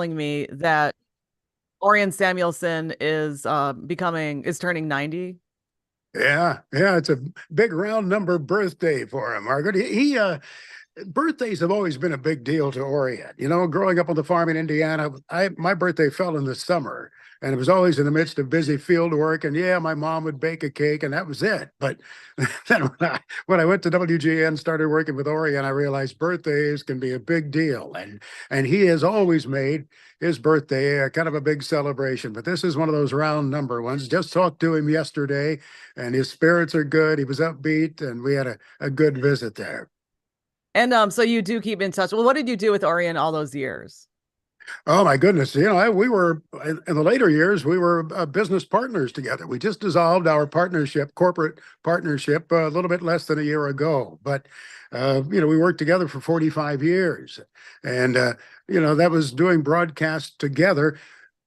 telling me that Orion Samuelson is turning 90. Yeah, yeah, it's a big round number birthday for him, Margaret. Birthdays have always been a big deal to Orient. You know, growing up on the farm in Indiana, my birthday fell in the summer, and it was always in the midst of busy field work. And yeah, my mom would bake a cake, and that was it. But then when I went to WGN, started working with Orient, I realized birthdays can be a big deal, and he has always made his birthday a kind of a big celebration. But this is one of those round number ones. Just talked to him yesterday, and his spirits are good. He was upbeat, and we had a good visit there. And so you do keep in touch. Well, what did you do with Orion all those years? Oh my goodness! You know, we were in the later years. We were business partners together. We just dissolved our partnership, corporate partnership, a little bit less than a year ago. But you know, we worked together for 45 years, and you know, that was doing broadcast together.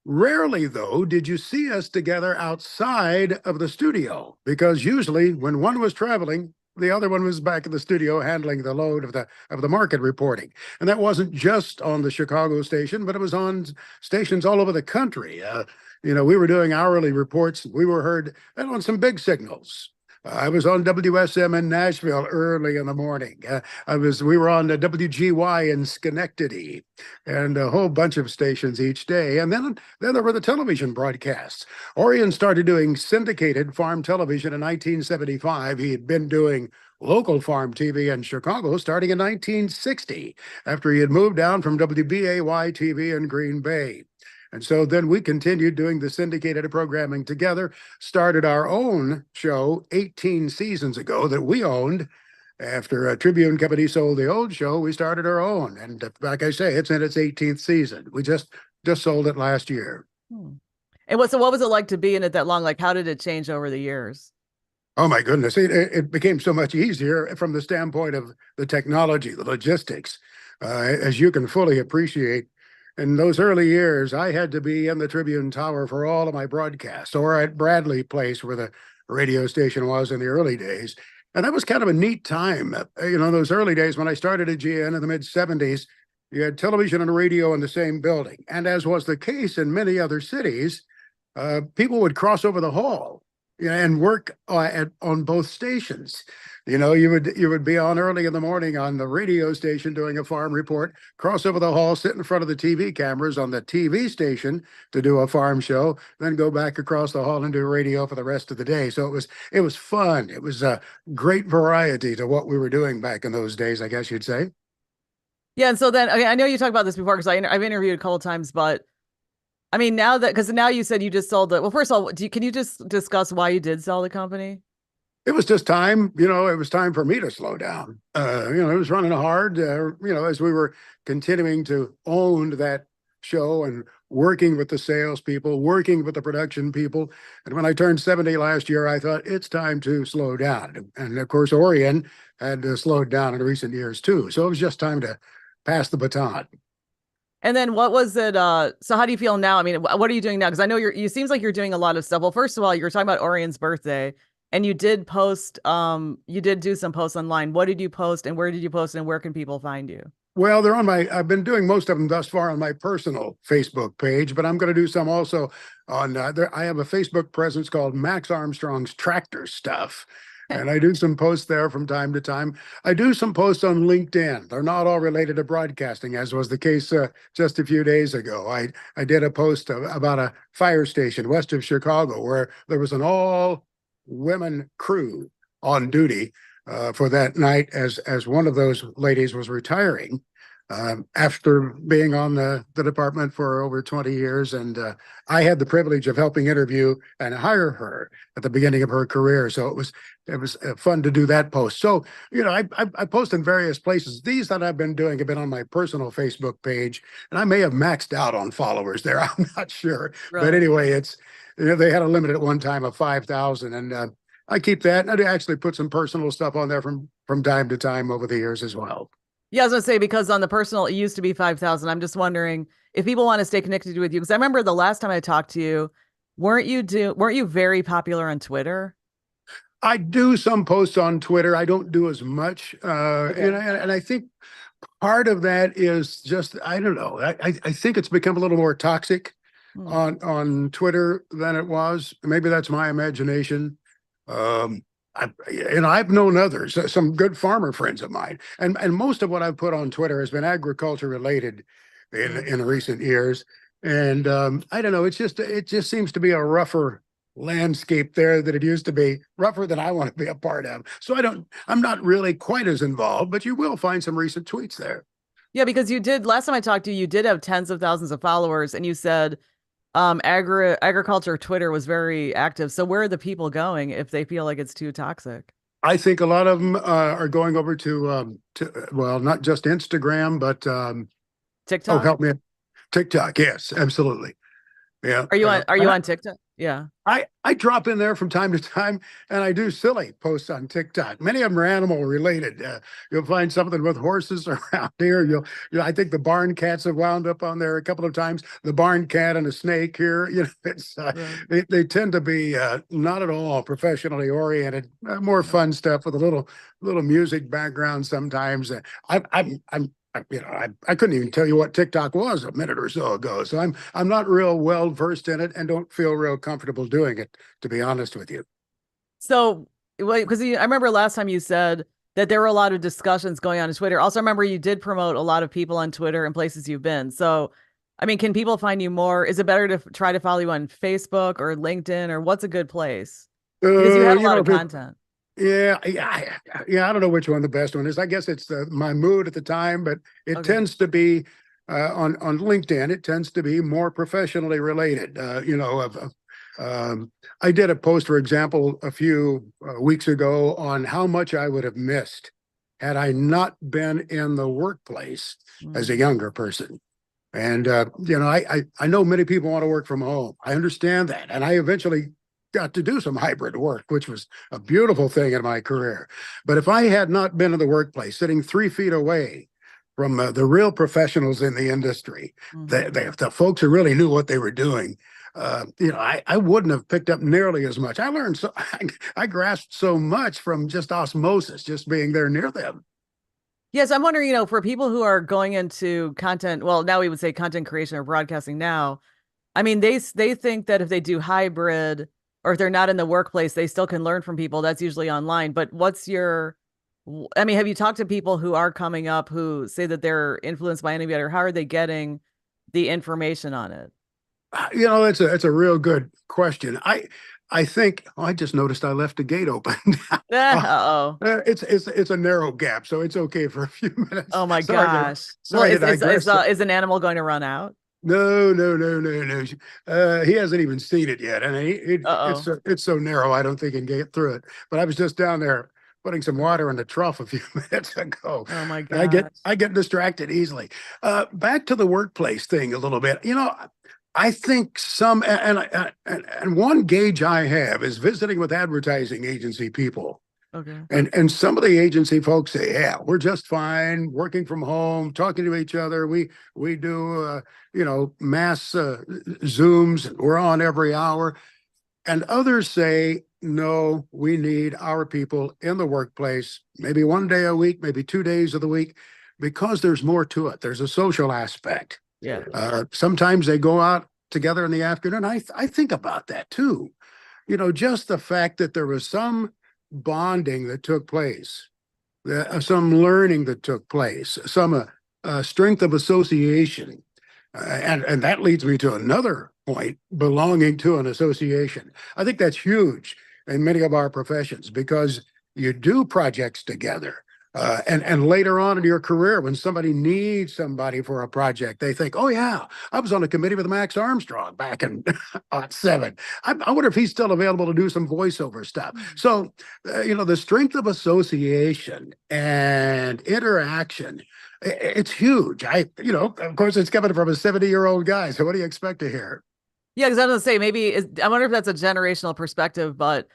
Rarely, though, did you see us together outside of the studio, because usually when one was traveling, the other one was back in the studio handling the load of the market reporting. And that wasn't just on the Chicago station, but it was on stations all over the country. You know, we were doing hourly reports. We were heard on some big signals. I was on WSM in Nashville early in the morning. We were on the WGY in Schenectady, and a whole bunch of stations each day. And then there were the television broadcasts. Orion started doing syndicated farm television in 1975. He had been doing local farm TV in Chicago starting in 1960, after he had moved down from WBAY TV in Green Bay. And so then we continued doing the syndicated programming together, started our own show 18 seasons ago that we owned. After a Tribune company sold the old show, we started our own. And like I say, it's in its 18th season. We just sold it last year. Hmm. And what was it like to be in it that long? Like, how did it change over the years? Oh my goodness. It became so much easier from the standpoint of the technology, the logistics. As you can fully appreciate, in those early years, I had to be in the Tribune Tower for all of my broadcasts, or at Bradley Place, where the radio station was in the early days. And that was kind of a neat time. You know, those early days when I started at GN in the mid 70s, you had television and radio in the same building. And as was the case in many other cities, people would cross over the hall, you know, and work on both stations. You know, you would be on early in the morning on the radio station doing a farm report, cross over the hall, sit in front of the TV cameras on the TV station to do a farm show, then go back across the hall and do radio for the rest of the day. So it was fun. It was a great variety to what we were doing back in those days, I guess you'd say. Yeah, and so then I know you talked about this before because I've interviewed a couple of times, but I mean now that because now you said you just sold it. Well, first of all, can you just discuss why you did sell the company? It was just time, you know, it was time for me to slow down. You know, it was running hard, you know, as we were continuing to own that show and working with the salespeople, working with the production people. And when I turned 70 last year, I thought it's time to slow down. And of course, Orion had slowed down in recent years too. So it was just time to pass the baton. And then what was it? So how do you feel now? I mean, what are you doing now? Because I know you seems like you're doing a lot of stuff. Well, first of all, you're talking about Orion's birthday. And you did post, you did do some posts online. What did you post and where did you post and where can people find you? Well, I've been doing most of them thus far on my personal Facebook page, but I'm going to do some also on, I have a Facebook presence called Max Armstrong's Tractor Stuff. And I do some posts there from time to time. I do some posts on LinkedIn. They're not all related to broadcasting, as was the case just a few days ago. I did a post about a fire station west of Chicago where there was an all women crew on duty for that night as one of those ladies was retiring after being on the department for over 20 years. And I had the privilege of helping interview and hire her at the beginning of her career. So it was fun to do that post. So, you know, I post in various places. These that I've been doing have been on my personal Facebook page, and I may have maxed out on followers there. I'm not sure. Right. But anyway, you know, they had a limit at one time of 5,000, and I keep that. And I actually put some personal stuff on there from time to time over the years as well. Yeah, I was gonna say because on the personal, it used to be 5,000. I'm just wondering if people want to stay connected with you because I remember the last time I talked to you, weren't you very popular on Twitter? I do some posts on Twitter. I don't do as much, Okay. and I think part of that is just, I don't know. I think it's become a little more toxic Hmm. on Twitter than it was. Maybe that's my imagination. Um, I've known others, some good farmer friends of mine, and most of what I've put on Twitter has been agriculture related Mm. in recent years. And I don't know, it just seems to be a rougher landscape there that it used to be, rougher than I want to be a part of. So I'm not really quite as involved, but you will find some recent tweets there. Yeah, because you did last time I talked to you, you did have tens of thousands of followers, and you said agriculture Twitter was very active. So where are the people going if they feel like it's too toxic? I think a lot of them are going over to well, not just Instagram, but oh, TikTok? help me, TikTok. Yes, absolutely. Yeah. Are you on TikTok? Yeah. I drop in there from time to time and I do silly posts on TikTok. Many of them are animal related. You'll find something with horses around here. I think the barn cats have wound up on there a couple of times. The barn cat and a snake here. Right. They tend to be not at all professionally oriented, more Yeah. fun stuff with a little music background sometimes. I couldn't even tell you what TikTok was a minute or so ago. So I'm not real well versed in it and don't feel real comfortable doing it, to be honest with you. So, well, because I remember last time you said that there were a lot of discussions going on Twitter. Also, I remember you did promote a lot of people on Twitter and places you've been. So, I mean, can people find you more? Is it better to try to follow you on Facebook or LinkedIn, or what's a good place? Because you have a You lot know, of content. yeah. I don't know which one the best one is. I guess it's my mood at the time, but it Okay. tends to be on LinkedIn. It tends to be more professionally related. I did a post, for example, a few weeks ago on how much I would have missed had I not been in the workplace as a Mm. younger person. And I know many people want to work from home. I understand that, and I eventually got to do some hybrid work, which was a beautiful thing in my career. But if I had not been in the workplace, sitting 3 feet away from the real professionals in the industry, Hmm. the folks who really knew what they were doing, I wouldn't have picked up nearly as much. I learned so I grasped so much from just osmosis, just being there near them. Yes, I'm wondering, for people who are going into content, well, now we would say content creation or broadcasting now. I mean, they think that if they do hybrid or if they're not in the workplace, they still can learn from people. That's usually online. But I mean, have you talked to people who are coming up who say that they're influenced by anybody, or how are they getting the information on it? It's a real good question. I think I just noticed I left the gate open. Uh, Uh-oh. it's a narrow gap, so it's okay for a few minutes. Oh my Sorry to gosh. Well, sorry to digress. is an animal going to run out? No, no, no, no, no. He hasn't even seen it yet, and Uh-oh. it's so narrow. I don't think he can get through it. But I was just down there putting some water in the trough a few minutes ago. Oh my And gosh. I get distracted easily. Back to the workplace thing a little bit. I think and one gauge I have is visiting with advertising agency people. Okay. And some of the agency folks say, yeah, we're just fine working from home, talking to each other. We do mass Zooms. We're on every hour. And others say, no, we need our people in the workplace, maybe one day a week, maybe 2 days of the week, because there's more to it. There's a social aspect. Yeah. Sometimes they go out together in the afternoon. I think about that too. Just the fact that there was some bonding that took place, some learning that took place, some strength of association. And that leads me to another point, belonging to an association. I think that's huge in many of our professions because you do projects together. And later on in your career, when somebody needs somebody for a project, they think, oh, yeah, I was on a committee with Max Armstrong back in '07. I wonder if he's still available to do some voiceover stuff. So, the strength of association and interaction, it's huge. Of course, it's coming from a 70-year-old guy. So what do you expect to hear? Yeah, because I was gonna say I wonder if that's a generational perspective, but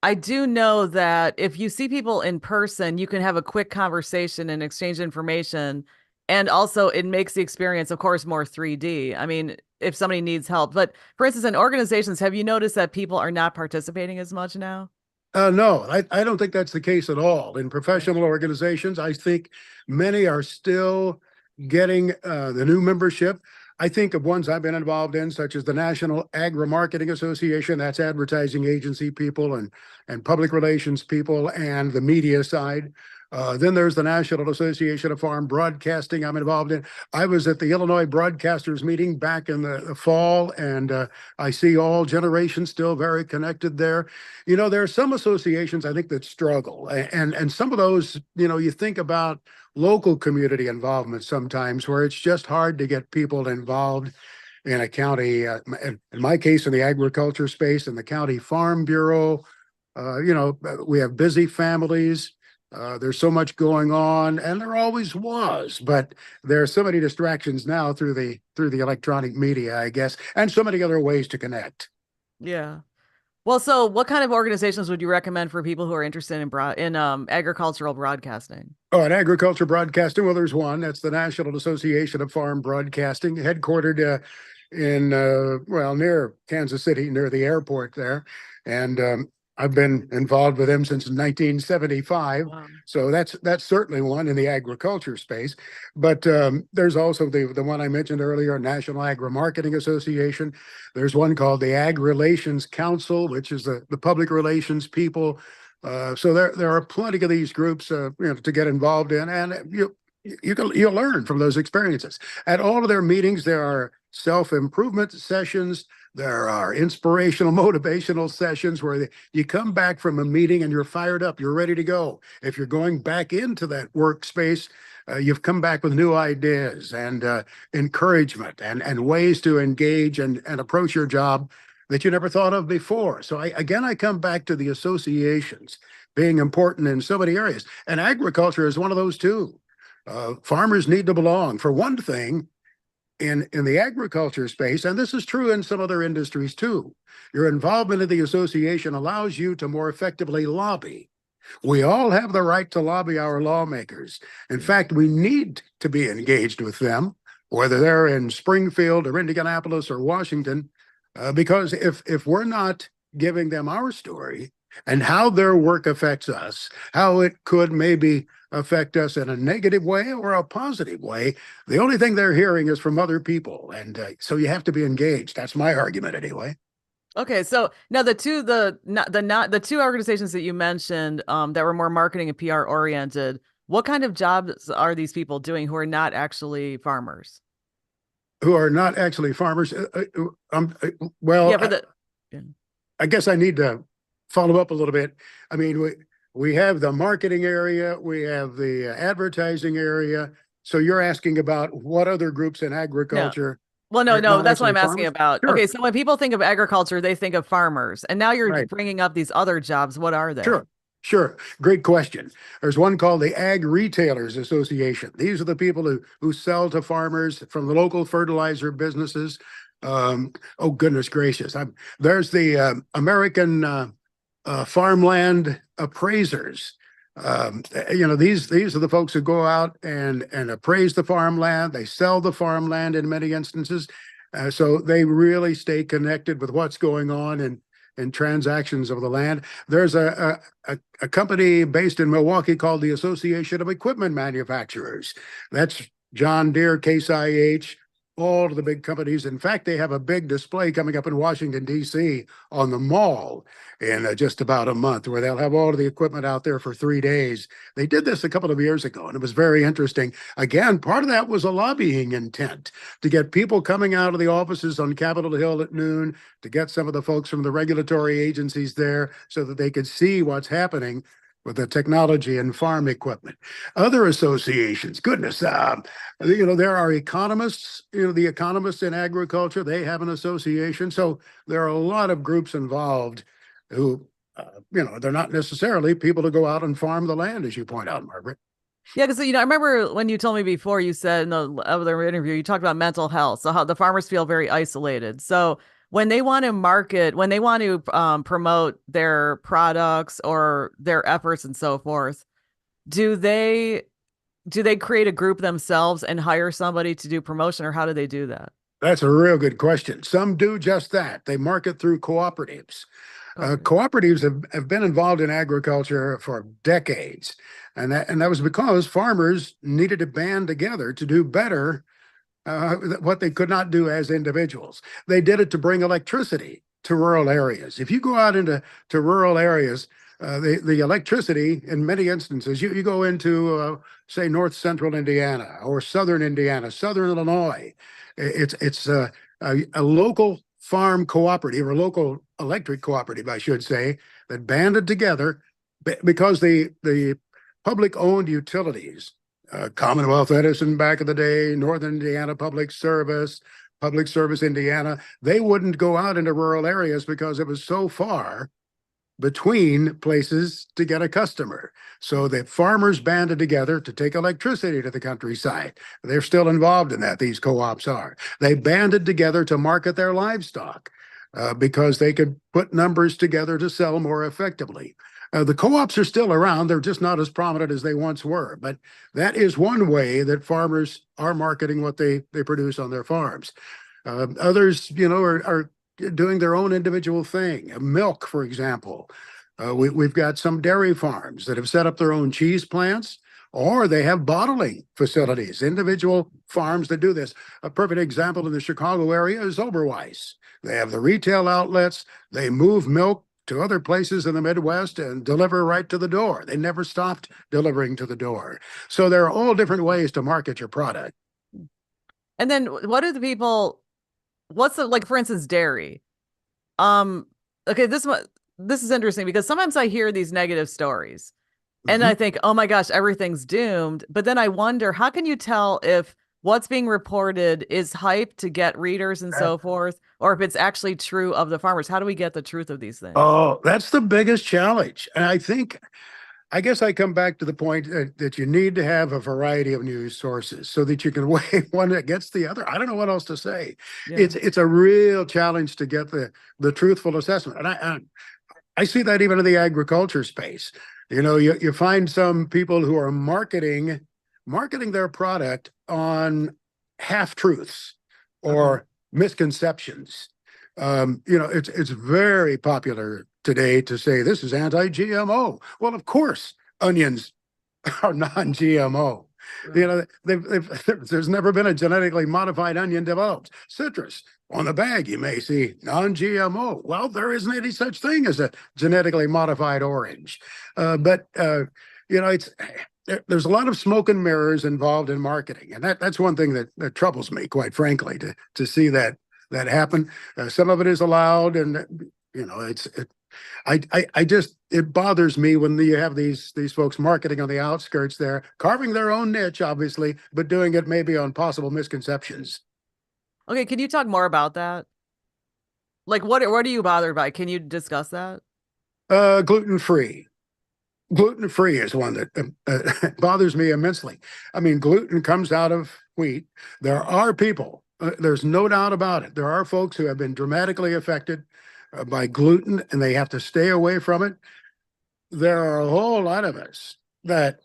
I do know that if you see people in person, you can have a quick conversation and exchange information. And also, it makes the experience, of course, more 3D. I mean, if somebody needs help. But for instance, in organizations, have you noticed that people are not participating as much now? No, I don't think that's the case at all. In professional organizations, I think many are still getting the new membership. I think of ones I've been involved in, such as the National Agri-Marketing Association, that's advertising agency people and public relations people and the media side. Then there's the National Association of Farm Broadcasting I'm involved in. I was at the Illinois Broadcasters meeting back in the fall, and I see all generations still very connected there. You know, there are some associations I think that struggle, and some of those, you know, you think about local community involvement sometimes where it's just hard to get people involved in a county, in my case, in the agriculture space, in the county farm bureau. We have busy families. There's so much going on, and there always was, but there are so many distractions now through the electronic media, I guess, and so many other ways to connect. Yeah. Well, so what kind of organizations would you recommend for people who are interested in agricultural broadcasting? Oh, and agriculture broadcasting. Well, there's one. That's the National Association of Farm Broadcasting, headquartered in near Kansas City, near the airport there, and I've been involved with them since 1975. Wow. So that's certainly one in the agriculture space. But there's also the one I mentioned earlier, National Agri-Marketing Association. There's one called the Ag Relations Council, which is the public relations people. So there are plenty of these groups to get involved in, and you'll learn from those experiences. At all of their meetings, there are self-improvement sessions. There are inspirational, motivational sessions where you come back from a meeting and you're fired up, you're ready to go. If you're going back into that workspace, you've come back with new ideas and encouragement and ways to engage and approach your job that you never thought of before. So I come back to the associations being important in so many areas. And agriculture is one of those too. Farmers need to belong. For one thing, in the agriculture space, and this is true in some other industries too, your involvement in the association allows you to more effectively lobby. We all have the right to lobby our lawmakers. In fact, we need to be engaged with them, whether they're in Springfield or Indianapolis or Washington, because if we're not giving them our story and how their work affects us, how it could maybe affect us in a negative way or a positive way, the only thing they're hearing is from other people. And so you have to be engaged. That's my argument anyway. Okay, so now the two organizations that you mentioned that were more marketing and PR oriented, what kind of jobs are these people doing who are not actually farmers? Who are not actually farmers. Yeah, for the yeah. I guess I need to follow up a little bit. I mean, we have the marketing area, we have the advertising area. So you're asking about what other groups in No. agriculture Well, no, are no, not that's what actually I'm asking farmers? about. Sure, Okay, so when people think of agriculture, they think of farmers, and now you're right. bringing up these other jobs. What are they? Sure, sure. Great question. There's one called the Ag Retailers Association. These are the people who sell to farmers from the local fertilizer businesses. Oh, goodness gracious. There's the American farmland appraisers. These are the folks who go out and appraise the farmland. They sell the farmland in many instances. So they really stay connected with what's going on in transactions of the land. There's a company based in Milwaukee called the Association of Equipment Manufacturers. That's John Deere, Case IH, all of the big companies. In fact, they have a big display coming up in Washington, D.C. on the mall in just about a month, where they'll have all of the equipment out there for 3 days. They did this a couple of years ago, and it was very interesting. Again, part of that was a lobbying intent to get people coming out of the offices on Capitol Hill at noon, to get some of the folks from the regulatory agencies there so that they could see what's happening with the technology and farm equipment. Other associations, goodness, there are economists, the economists in agriculture, they have an association. So there are a lot of groups involved who, they're not necessarily people to go out and farm the land, as you point out, Margaret. Yeah, because I remember when you told me before, you said in the other interview, you talked about mental health, so how the farmers feel very isolated. So when they want to promote their products or their efforts and so forth, do they create a group themselves and hire somebody to do promotion, or how do they do that? That's a real good question. Some do just that. They market through cooperatives. Cooperative. Cooperatives have been involved in agriculture for decades. And that was because farmers needed to band together to do better what they could not do as individuals. They did it to bring electricity to rural areas. If you go out into rural areas, the electricity in many instances, you go into, say, north central Indiana or southern Indiana, southern Illinois, it's a local farm cooperative or local electric cooperative, I should say, that banded together because the public owned utilities, Commonwealth Edison back in the day, Northern Indiana Public Service Indiana, they wouldn't go out into rural areas because it was so far between places to get a customer. So the farmers banded together to take electricity to the countryside. They're still involved in that, these co-ops are. They banded together to market their livestock because they could put numbers together to sell more effectively. The co-ops are still around. They're just not as prominent as they once were. But that is one way that farmers are marketing what they produce on their farms. Others, are doing their own individual thing. Milk, for example. We've got some dairy farms that have set up their own cheese plants, or they have bottling facilities, individual farms that do this. A perfect example in the Chicago area is Oberweis. They have the retail outlets. They move milk to other places in the Midwest and deliver right to the door. They never stopped delivering to the door. So there are all different ways to market your product. And then what do the people, what's the, like, for instance, dairy? Um, okay, this is interesting because sometimes I hear these negative stories and I Mhm. think, oh my gosh, everything's doomed. But then I wonder, how can you tell if what's being reported is hype to get readers and so forth, or if it's actually true of the farmers? How do we get the truth of these things? Oh, that's the biggest challenge. And I guess I come back to the point that you need to have a variety of news sources so that you can weigh one against the other. I don't know what else to say. Yeah. It's a real challenge to get the truthful assessment. And I see that even in the agriculture space. You find some people who are marketing their product on half truths Okay. or misconceptions. It's very popular today to say this is anti-GMO. Well, of course, onions are non-GMO. Right. There's never been a genetically modified onion developed. Citrus on the bag, you may see non-GMO. Well, there isn't any such thing as a genetically modified orange. But it's there's a lot of smoke and mirrors involved in marketing, and that's one thing that troubles me, quite frankly, to see that happen. Some of it is allowed, and it bothers me when you have these folks marketing on the outskirts there, carving their own niche, obviously, but doing it maybe on possible misconceptions. Okay, can you talk more about that? Like, what are you bothered by? Can you discuss that? Gluten free. Gluten free is one that bothers me immensely. I mean, gluten comes out of wheat. There are people, there's no doubt about it. There are folks who have been dramatically affected by gluten and they have to stay away from it. There are a whole lot of us that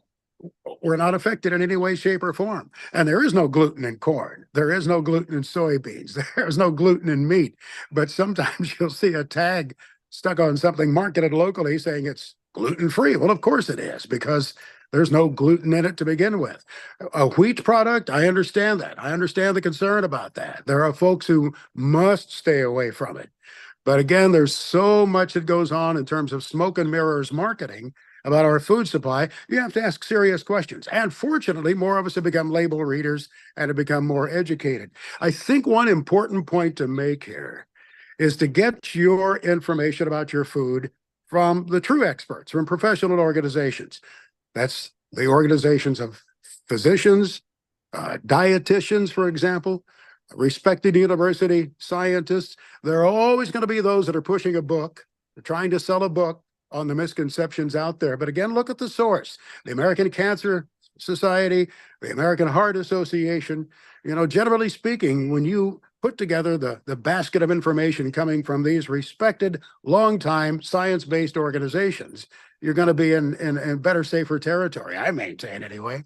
were not affected in any way, shape, or form. And there is no gluten in corn. There is no gluten in soybeans. There is no gluten in meat. But sometimes you'll see a tag stuck on something marketed locally saying it's gluten free. Well, of course it is, because there's no gluten in it to begin with. A wheat product, I understand that. I understand the concern about that. There are folks who must stay away from it. But again, there's so much that goes on in terms of smoke and mirrors marketing about our food supply. You have to ask serious questions. And fortunately, more of us have become label readers and have become more educated. I think one important point to make here is to get your information about your food from the true experts, from professional organizations. That's the organizations of physicians, dietitians, for example, respected university scientists. There are always going to be those that are pushing a book, trying to sell a book on the misconceptions out there. But again, look at the source. The American Cancer Society, the American Heart Association. Generally speaking, when you put together the basket of information coming from these respected, long-time science-based organizations, you're going to be in better, safer territory, I maintain anyway.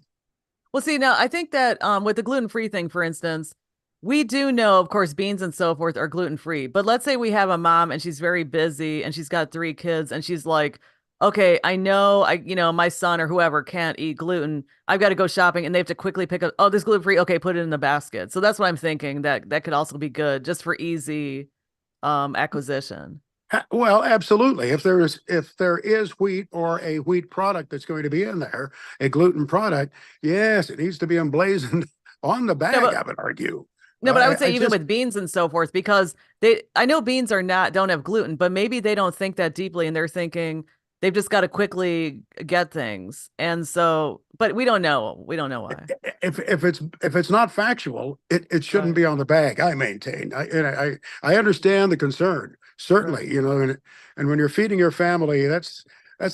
Well, see, now I think that with the gluten-free thing, for instance, we do know, of course, beans and so forth are gluten free. But let's say we have a mom and she's very busy and she's got three kids and she's like, okay, I know my son or whoever can't eat gluten. I've got to go shopping and they have to quickly pick up, oh, this gluten free. Okay, put it in the basket. So that's what I'm thinking that could also be good just for easy acquisition. Well, absolutely. If there is wheat or a wheat product that's going to be in there, a gluten product, yes, it needs to be emblazoned on the No, bag, but I would argue. no, but I would I say even just with beans and so forth, because I know beans are not, don't have gluten, but maybe they don't think that deeply and they're thinking they've just got to quickly get things. And so, but we don't know. We don't know why. if it's not factual, it shouldn't Right. be on the bag. I maintain. I understand the concern, certainly, Right. and when you're feeding your family, that's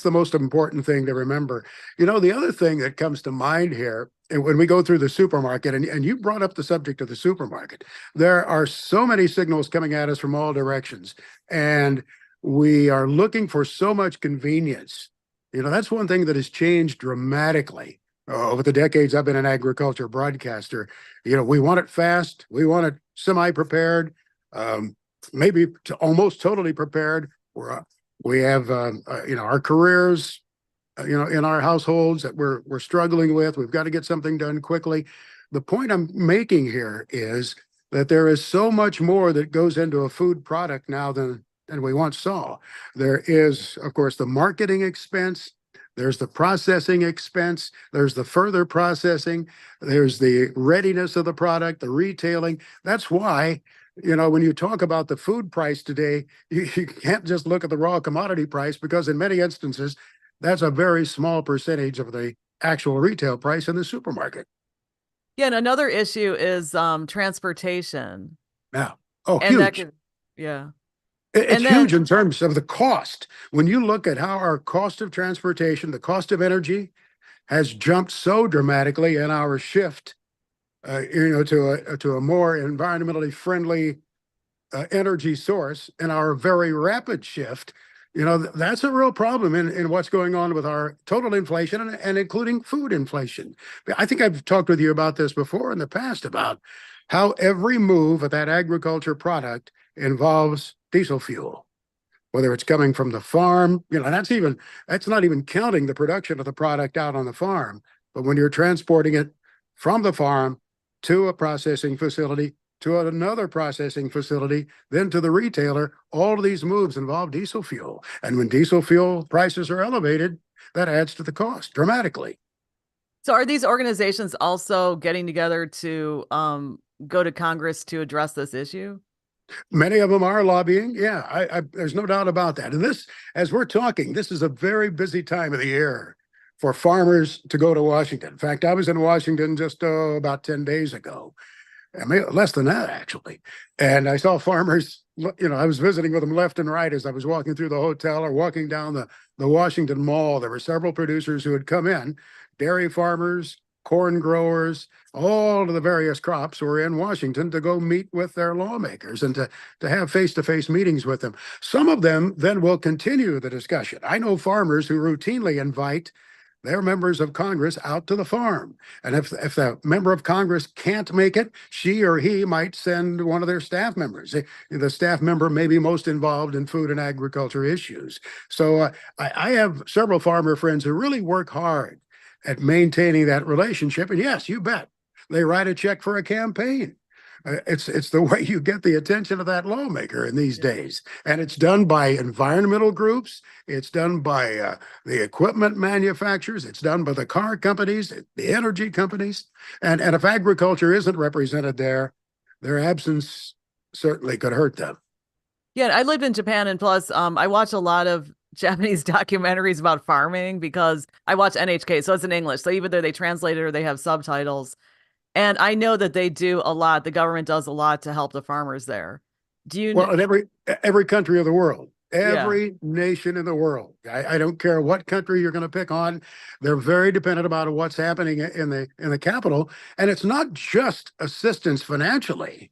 the most important thing to remember. The other thing that comes to mind here, and when we go through the supermarket, and you brought up the subject of the supermarket, there are so many signals coming at us from all directions, and we are looking for so much convenience. That's one thing that has changed dramatically over the decades I've been an agriculture broadcaster. We want it fast, we want it semi-prepared, um, maybe almost totally prepared. We have our careers, in our households that we're struggling with. We've got to get something done quickly. The point I'm making here is that there is so much more that goes into a food product now than we once saw. There is, of course, the marketing expense. There's the processing expense. There's the further processing. There's the readiness of the product, the retailing. That's why, when you talk about the food price today, you can't just look at the raw commodity price, because in many instances, that's a very small percentage of the actual retail price in the supermarket. Yeah. And another issue is transportation. Now, oh, And that huge. could, yeah. It's And huge then, in terms of the cost. When you look at how our cost of transportation, the cost of energy has jumped so dramatically in our shift, to a more environmentally friendly energy source, and our very rapid shift, that's a real problem in what's going on with our total inflation, and including food inflation. I think I've talked with you about this before in the past, about how every move of that agriculture product involves diesel fuel, whether it's coming from the farm, that's not even counting the production of the product out on the farm. But when you're transporting it from the farm to a processing facility, to another processing facility, then to the retailer, all of these moves involve diesel fuel. And when diesel fuel prices are elevated, that adds to the cost dramatically. so are these organizations also getting together to go to Congress to address this issue? Many of them are lobbying. Yeah, there's no doubt about that. And this, as we're talking, this is a very busy time of the year for farmers to go to Washington. In fact, I was in Washington just about 10 days ago. I mean, less than that, actually. And I saw farmers, I was visiting with them left and right as I was walking through the hotel or walking down the Washington Mall. There were several producers who had come in, dairy farmers, corn growers, all of the various crops were in Washington to go meet with their lawmakers and to have face-to-face meetings with them. Some of them then will continue the discussion. I know farmers who routinely invite their members of Congress out to the farm. And if the member of Congress can't make it, she or he might send one of their staff members. The staff member may be most involved in food and agriculture issues. So I have several farmer friends who really work hard at maintaining that relationship. And yes, you bet, they write a check for a campaign. It's the way you get the attention of that lawmaker in these days, and it's done by environmental groups. It's done by the equipment manufacturers. It's done by the car companies, the energy companies, and if agriculture isn't represented there, their absence certainly could hurt them. Yeah, I lived in Japan and plus I watch a lot of Japanese documentaries about farming because I watch NHK, so it's in English. So either they translate it or they have subtitles. And I know that they do a lot. The government does a lot to help the farmers there. Do you? Well, in every country of the world, Yeah. every nation in the world, I don't care what country you're going to pick on, they're very dependent about what's happening in the capital. And it's not just assistance financially.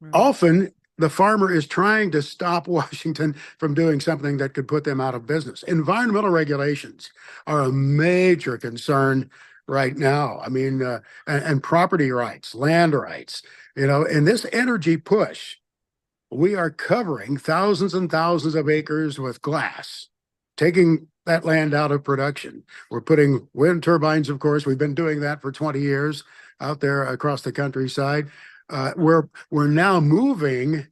Right. Often the farmer is trying to stop Washington from doing something that could put them out of business. Environmental regulations are a major concern right now. I mean, and property rights, land rights, in this energy push, we are covering thousands and thousands of acres with glass, taking that land out of production. We're putting wind turbines, of course. We've been doing that for 20 years out there across the countryside. We're now moving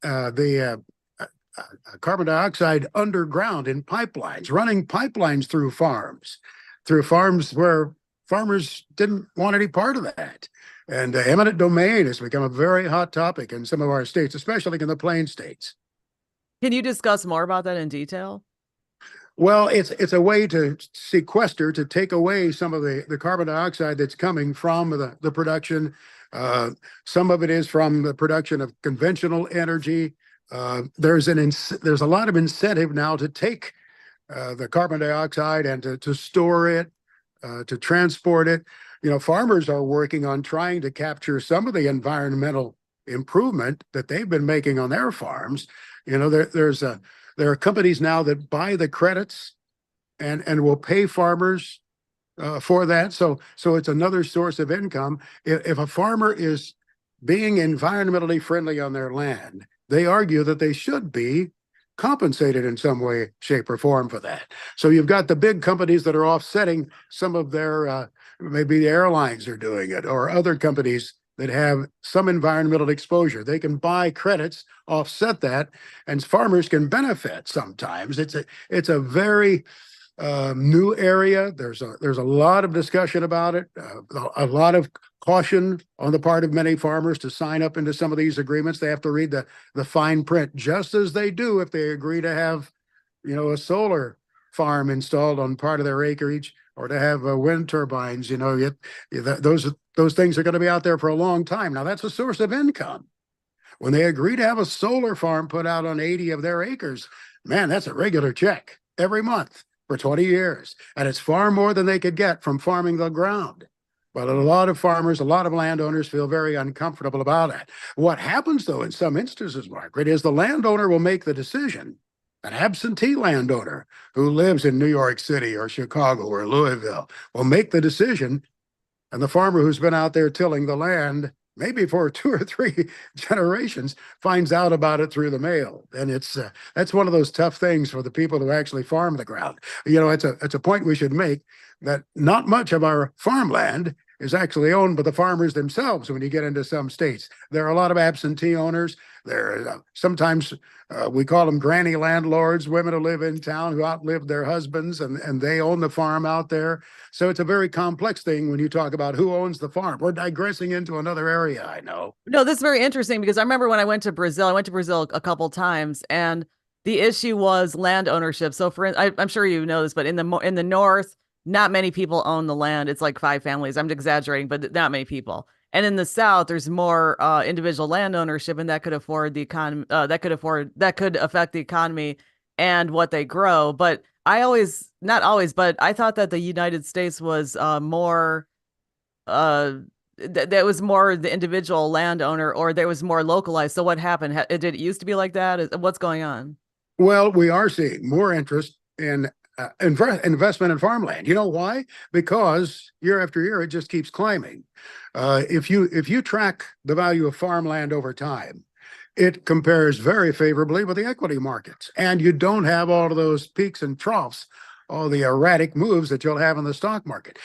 the carbon dioxide underground in pipelines, running pipelines through farms where farmers didn't want any part of that. And eminent domain has become a very hot topic in some of our states, especially in the plain states. Can you discuss more about that in detail? Well, it's a way to sequester, to take away some of the carbon dioxide that's coming from the production. Uh, some of it is from the production of conventional energy. There's a lot of incentive now to take the carbon dioxide and to store it, to transport it. Farmers are working on trying to capture some of the environmental improvement that they've been making on their farms. There are companies now that buy the credits and will pay farmers for that. So it's another source of income. If a farmer is being environmentally friendly on their land, they argue that they should be compensated in some way, shape, or form for that. So you've got the big companies that are offsetting some of their, maybe the airlines are doing it, or other companies that have some environmental exposure. They can buy credits, offset that, and farmers can benefit sometimes. It's a very new area. There's a lot of discussion about it, a lot of caution on the part of many farmers to sign up into some of these agreements. They have to read the fine print, just as they do if they agree to have, a solar farm installed on part of their acreage, or to have wind turbines. Those things are going to be out there for a long time. Now, that's a source of income. When they agree to have a solar farm put out on 80 of their acres, man, that's a regular check every month for 20 years. And it's far more than they could get from farming the ground. But a lot of farmers, a lot of landowners feel very uncomfortable about it. What happens, though, in some instances, Margaret, is the landowner will make the decision. An absentee landowner who lives in New York City or Chicago or Louisville will make the decision. And the farmer who's been out there tilling the land, maybe for 2 or 3 generations, finds out about it through the mail. And that's one of those tough things for the people who actually farm the ground. It's a point we should make, that not much of our farmland is actually owned by the farmers themselves. When you get into some states, there are a lot of absentee owners. There are sometimes we call them granny landlords, women who live in town who outlived their husbands, and they own the farm out there. So it's a very complex thing when you talk about who owns the farm. We're digressing into another area, I know. No, this is very interesting because I remember when I went to Brazil a couple times, and the issue was land ownership. So I'm sure you know this, but in the north, not many people own the land. It's like 5 families. I'm exaggerating, but not many people. And in the south, there's more individual land ownership, and that could afford the economy. That could affect the economy and what they grow. But not always, but I thought that the United States was more that was more the individual landowner, or there was more localized. So what happened? Did it used to be like that? What's going on? Well, we are seeing more interest in investment in farmland. You know why? Because year after year, it just keeps climbing. If you track the value of farmland over time, it compares very favorably with the equity markets, and you don't have all of those peaks and troughs, all the erratic moves that you'll have in the stock market.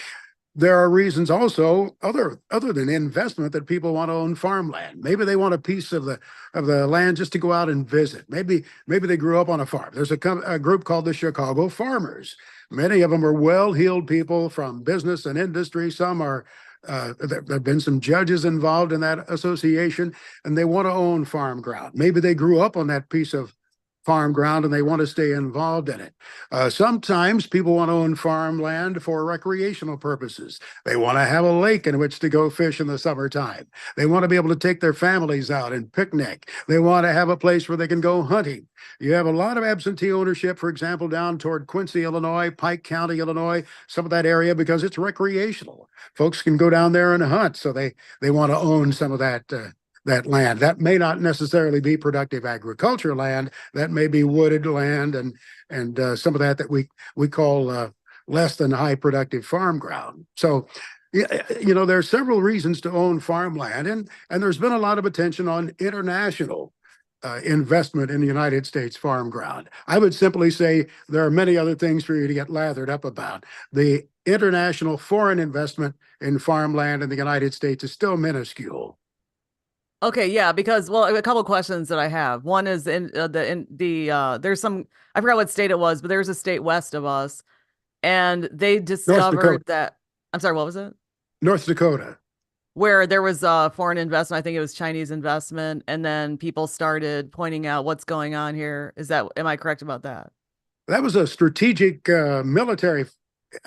There are reasons also other than investment that people want to own farmland. Maybe they want a piece of the land just to go out and visit. Maybe they grew up on a farm. There's a group called the Chicago Farmers. Many of them are well-heeled people from business and industry. Some are there have been some judges involved in that association, and they want to own farm ground. Maybe they grew up on that piece of farm ground and they want to stay involved in it. Sometimes people want to own farmland for recreational purposes. They want to have a lake in which to go fish in the summertime. They want to be able to take their families out and picnic. They want to have a place where they can go hunting. You have a lot of absentee ownership, for example, down toward Quincy, Illinois, Pike County, Illinois, some of that area, because it's recreational. Folks can go down there and hunt, so they want to own some of that land. That may not necessarily be productive agriculture land. That may be wooded land and some of that we call less than high productive farm ground. So, there are several reasons to own farmland, and there's been a lot of attention on international investment in the United States farm ground. I would simply say there are many other things for you to get lathered up about. The international foreign investment in farmland in the United States is still minuscule. Okay, yeah, because well, a couple questions that I have. One is there's some I forgot what state it was, but there's a state west of us, and they North Dakota, discovered that I'm sorry, what was it? North Dakota. Where there was foreign investment, I think it was Chinese investment, and then people started pointing out what's going on here. Am I correct about that? That was a strategic military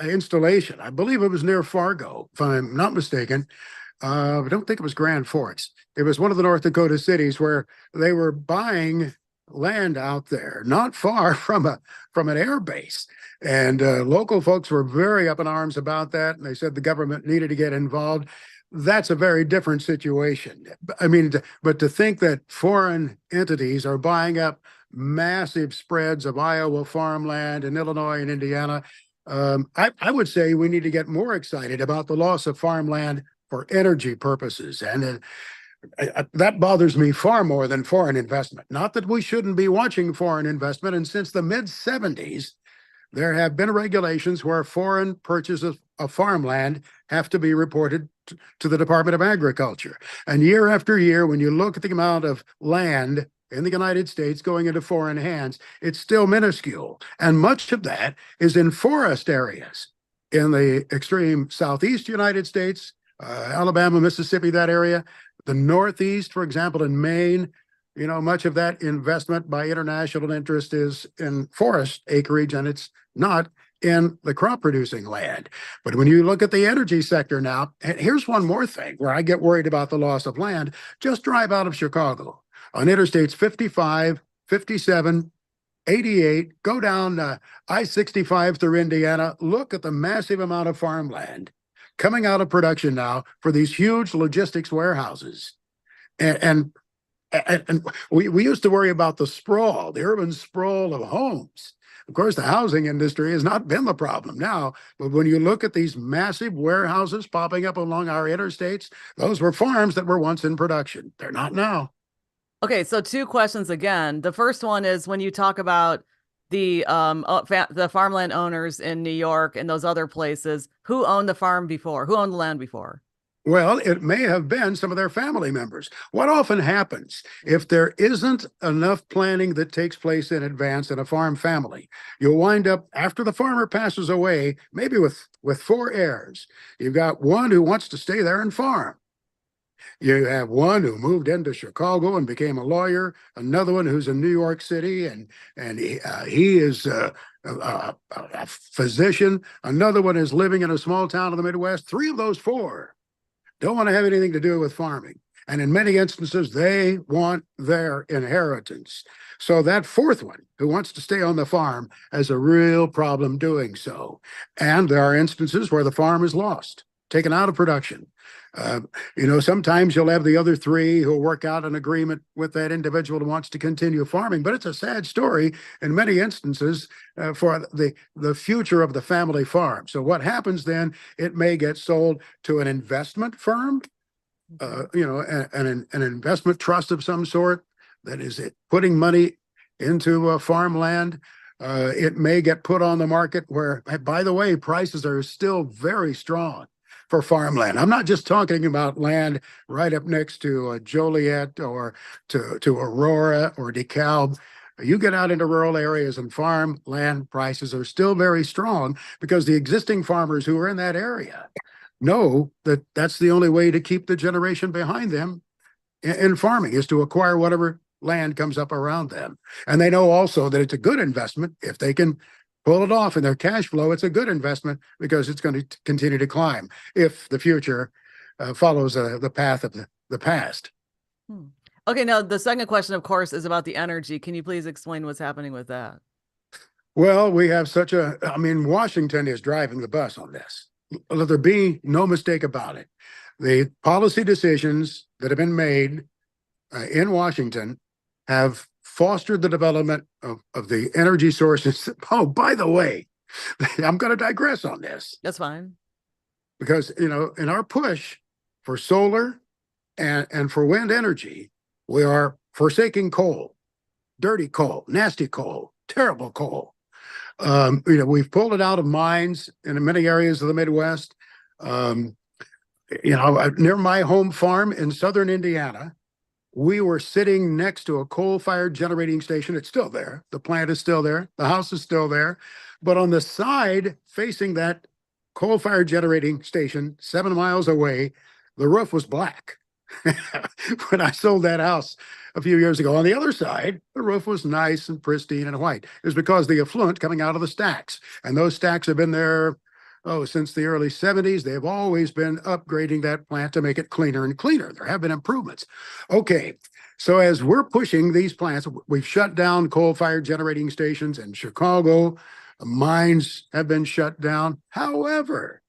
installation. I believe it was near Fargo, if I'm not mistaken. I don't think it was Grand Forks. It was one of the North Dakota cities where they were buying land out there, not far from an air base. And local folks were very up in arms about that, and they said the government needed to get involved. That's a very different situation. I mean, but to think that foreign entities are buying up massive spreads of Iowa farmland in Illinois and Indiana, I would say we need to get more excited about the loss of farmland for energy purposes. And that bothers me far more than foreign investment. Not that we shouldn't be watching foreign investment. And since the mid 70s, there have been regulations where foreign purchases of farmland have to be reported to the Department of Agriculture. And year after year, when you look at the amount of land in the United States going into foreign hands, it's still minuscule. And much of that is in forest areas in the extreme southeast United States, Alabama, Mississippi, that area. The Northeast, for example, in Maine, much of that investment by international interest is in forest acreage, and it's not in the crop producing land. But when you look at the energy sector now, and here's one more thing where I get worried about the loss of land. Just drive out of Chicago on Interstates 55, 57, 88, go down I-65 through Indiana, look at the massive amount of farmland coming out of production now for these huge logistics warehouses. And we used to worry about the sprawl, the urban sprawl of homes. Of course, the housing industry has not been the problem now, but when you look at these massive warehouses popping up along our interstates, those were farms that were once in production. They're not now. Okay, so two questions again. The first one is when you talk about the farmland owners in New York and those other places, who owned the farm before? Who owned the land before? Well, it may have been some of their family members. What often happens if there isn't enough planning that takes place in advance in a farm family, you'll wind up after the farmer passes away, maybe with four heirs. You've got one who wants to stay there and farm. You have one who moved into Chicago and became a lawyer, another one who's in New York City and he is a physician, another one is living in a small town in the Midwest. Three of those four don't want to have anything to do with farming. And in many instances, they want their inheritance. So that fourth one who wants to stay on the farm has a real problem doing so. And there are instances where the farm is lost, taken out of production. Sometimes you'll have the other three who'll work out an agreement with that individual who wants to continue farming, but it's a sad story in many instances for the future of the family farm. So what happens then, it may get sold to an investment firm, an investment trust of some sort that is putting money into farmland. It may get put on the market where, by the way, prices are still very strong for farmland. I'm not just talking about land right up next to Joliet or to Aurora or DeKalb. You get out into rural areas and farmland prices are still very strong because the existing farmers who are in that area know that that's the only way to keep the generation behind them in farming is to acquire whatever land comes up around them. And they know also that it's a good investment if they can pull it off in their cash flow. It's a good investment because it's going to continue to climb if the future follows the path of the past. Okay, now the second question, of course, is about the energy. Can you please explain what's happening with that? Well, we have Washington is driving the bus on this. Let there be no mistake about it. The policy decisions that have been made in Washington have fostered the development of the energy sources. Oh, by the way, I'm going to digress on this That's fine. because, in our push for solar and for wind energy, we are forsaking coal, dirty coal, nasty coal, terrible coal. We've pulled it out of mines in many areas of the Midwest. Um, Near my home farm in southern Indiana, we were sitting next to a coal-fired generating station. It's still there. The plant is still there. The house is still there. But on the side facing that coal-fired generating station, 7 miles away, the roof was black. When I sold that house a few years ago, on the other side, the roof was nice and pristine and white. It was because the effluent coming out of the stacks, and those stacks have been there, since the early 70s. They've always been upgrading that plant to make it cleaner and cleaner. There have been improvements. Okay, so as we're pushing these plants, we've shut down coal-fired generating stations in Chicago. Mines have been shut down. However,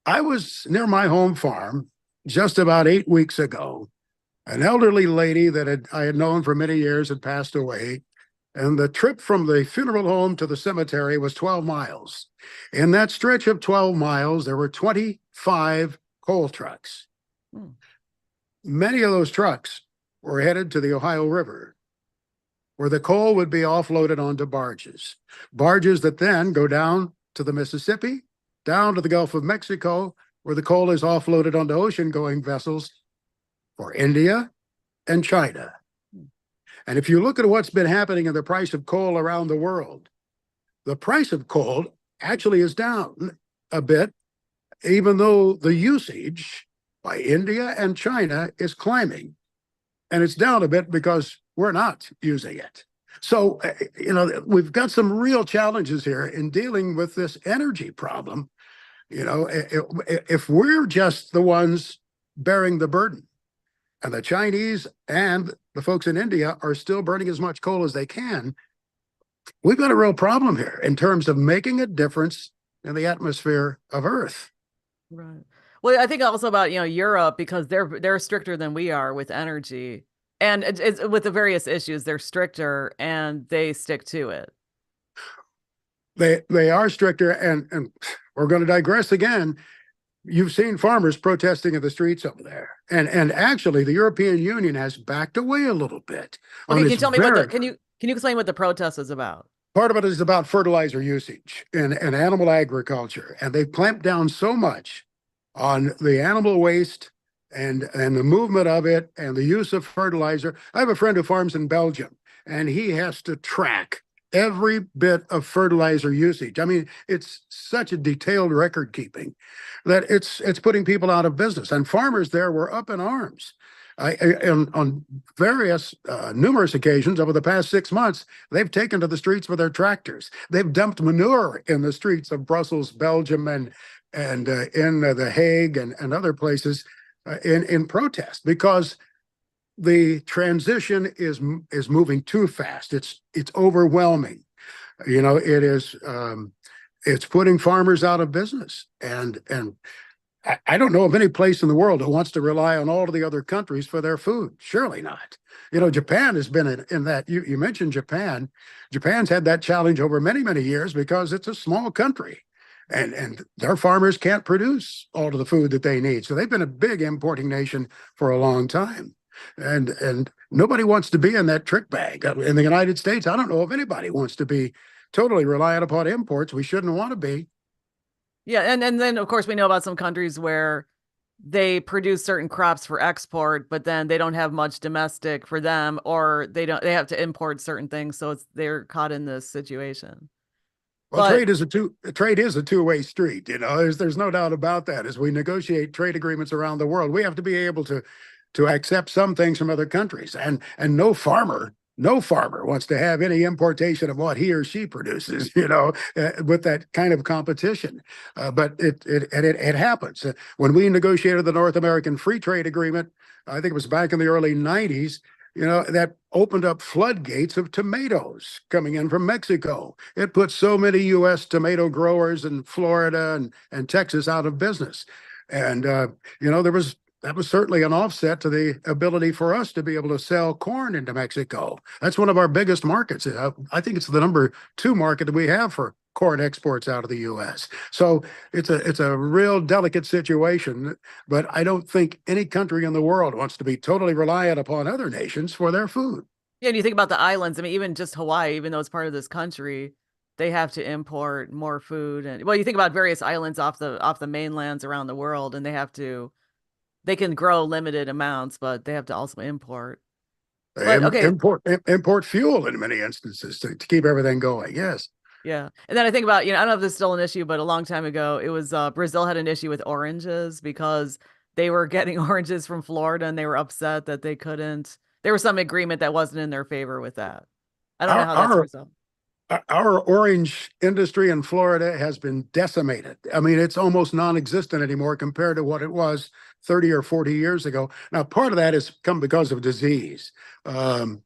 I was near my home farm just about 8 weeks ago. An elderly lady that I had known for many years had passed away, and the trip from the funeral home to the cemetery was 12 miles. In that stretch of 12 miles, there were 25 coal trucks. Hmm. Many of those trucks were headed to the Ohio River, where the coal would be offloaded onto barges, barges that then go down to the Mississippi, down to the Gulf of Mexico, where the coal is offloaded onto ocean-going vessels for India and China. And if you look at what's been happening in the price of coal around the world, the price of coal actually is down a bit, even though the usage by India and China is climbing. And it's down a bit because we're not using it. So, we've got some real challenges here in dealing with this energy problem. If we're just the ones bearing the burden, and the Chinese and the folks in India are still burning as much coal as they can, we've got a real problem here in terms of making a difference in the atmosphere of Earth. Right. Well, I think also about, Europe, because they're stricter than we are with energy. And it's with the various issues, they're stricter and they stick to it. They are stricter, and we're going to digress again. You've seen farmers protesting in the streets over there. And actually the European Union has backed away a little bit Okay, on can its you tell me can you explain what the protest is about? part of it is about fertilizer usage and animal agriculture. And they've clamped down so much on the animal waste and the movement of it and the use of fertilizer. I have a friend who farms in Belgium, and he has to track every bit of fertilizer usage. I mean, it's such a detailed record keeping that it's putting people out of business. And farmers there were up in arms. On various numerous occasions over the past 6 months, they've taken to the streets with their tractors. They've dumped manure in the streets of Brussels, Belgium, and in The Hague and other places in protest, because the transition is moving too fast. It's overwhelming. It is it's putting farmers out of business, and I don't know of any place in the world that wants to rely on all of the other countries for their food. Surely not. Japan has been in that. You mentioned Japan. Japan's had that challenge over many, many years because it's a small country, and their farmers can't produce all of the food that they need. So they've been a big importing nation for a long time. And nobody wants to be in that trick bag. In the United States, I don't know if anybody wants to be totally reliant upon imports. We shouldn't want to be. Yeah, and then of course we know about some countries where they produce certain crops for export, but then they don't have much domestic for them, or they have to import certain things, so they're caught in this situation. Well, But trade is a two-way street. There's no doubt about that. As we negotiate trade agreements around the world, we have to be able to accept some things from other countries, and no farmer wants to have any importation of what he or she produces, with that kind of competition. But it happens. When we negotiated the North American Free Trade Agreement, I think it was back in the early 90s, that opened up floodgates of tomatoes coming in from Mexico. It put so many U.S. tomato growers in Florida and Texas out of business. And, that was certainly an offset to the ability for us to be able to sell corn into Mexico. That's one of our biggest markets. I think it's the number 2 market that we have for corn exports out of the U.S. So it's a real delicate situation, but I don't think any country in the world wants to be totally reliant upon other nations for their food. Yeah, and you think about the islands. I mean, even just Hawaii, even though it's part of this country, they have to import more food. And well, you think about various islands off the mainlands around the world, and they can grow limited amounts, but they have to also import. They But okay, import fuel in many instances to keep everything going. Yes. yeah. And then I think about, I don't know if this is still an issue, but a long time ago, it was Brazil had an issue with oranges because they were getting oranges from Florida and they were upset that they couldn't. There was some agreement that wasn't in their favor with that. I don't know Our how that's our resolved. our orange industry in Florida has been decimated. I mean, it's almost non-existent anymore compared to what it was 30 or 40 years ago. Now, part of that has come because of disease. Um,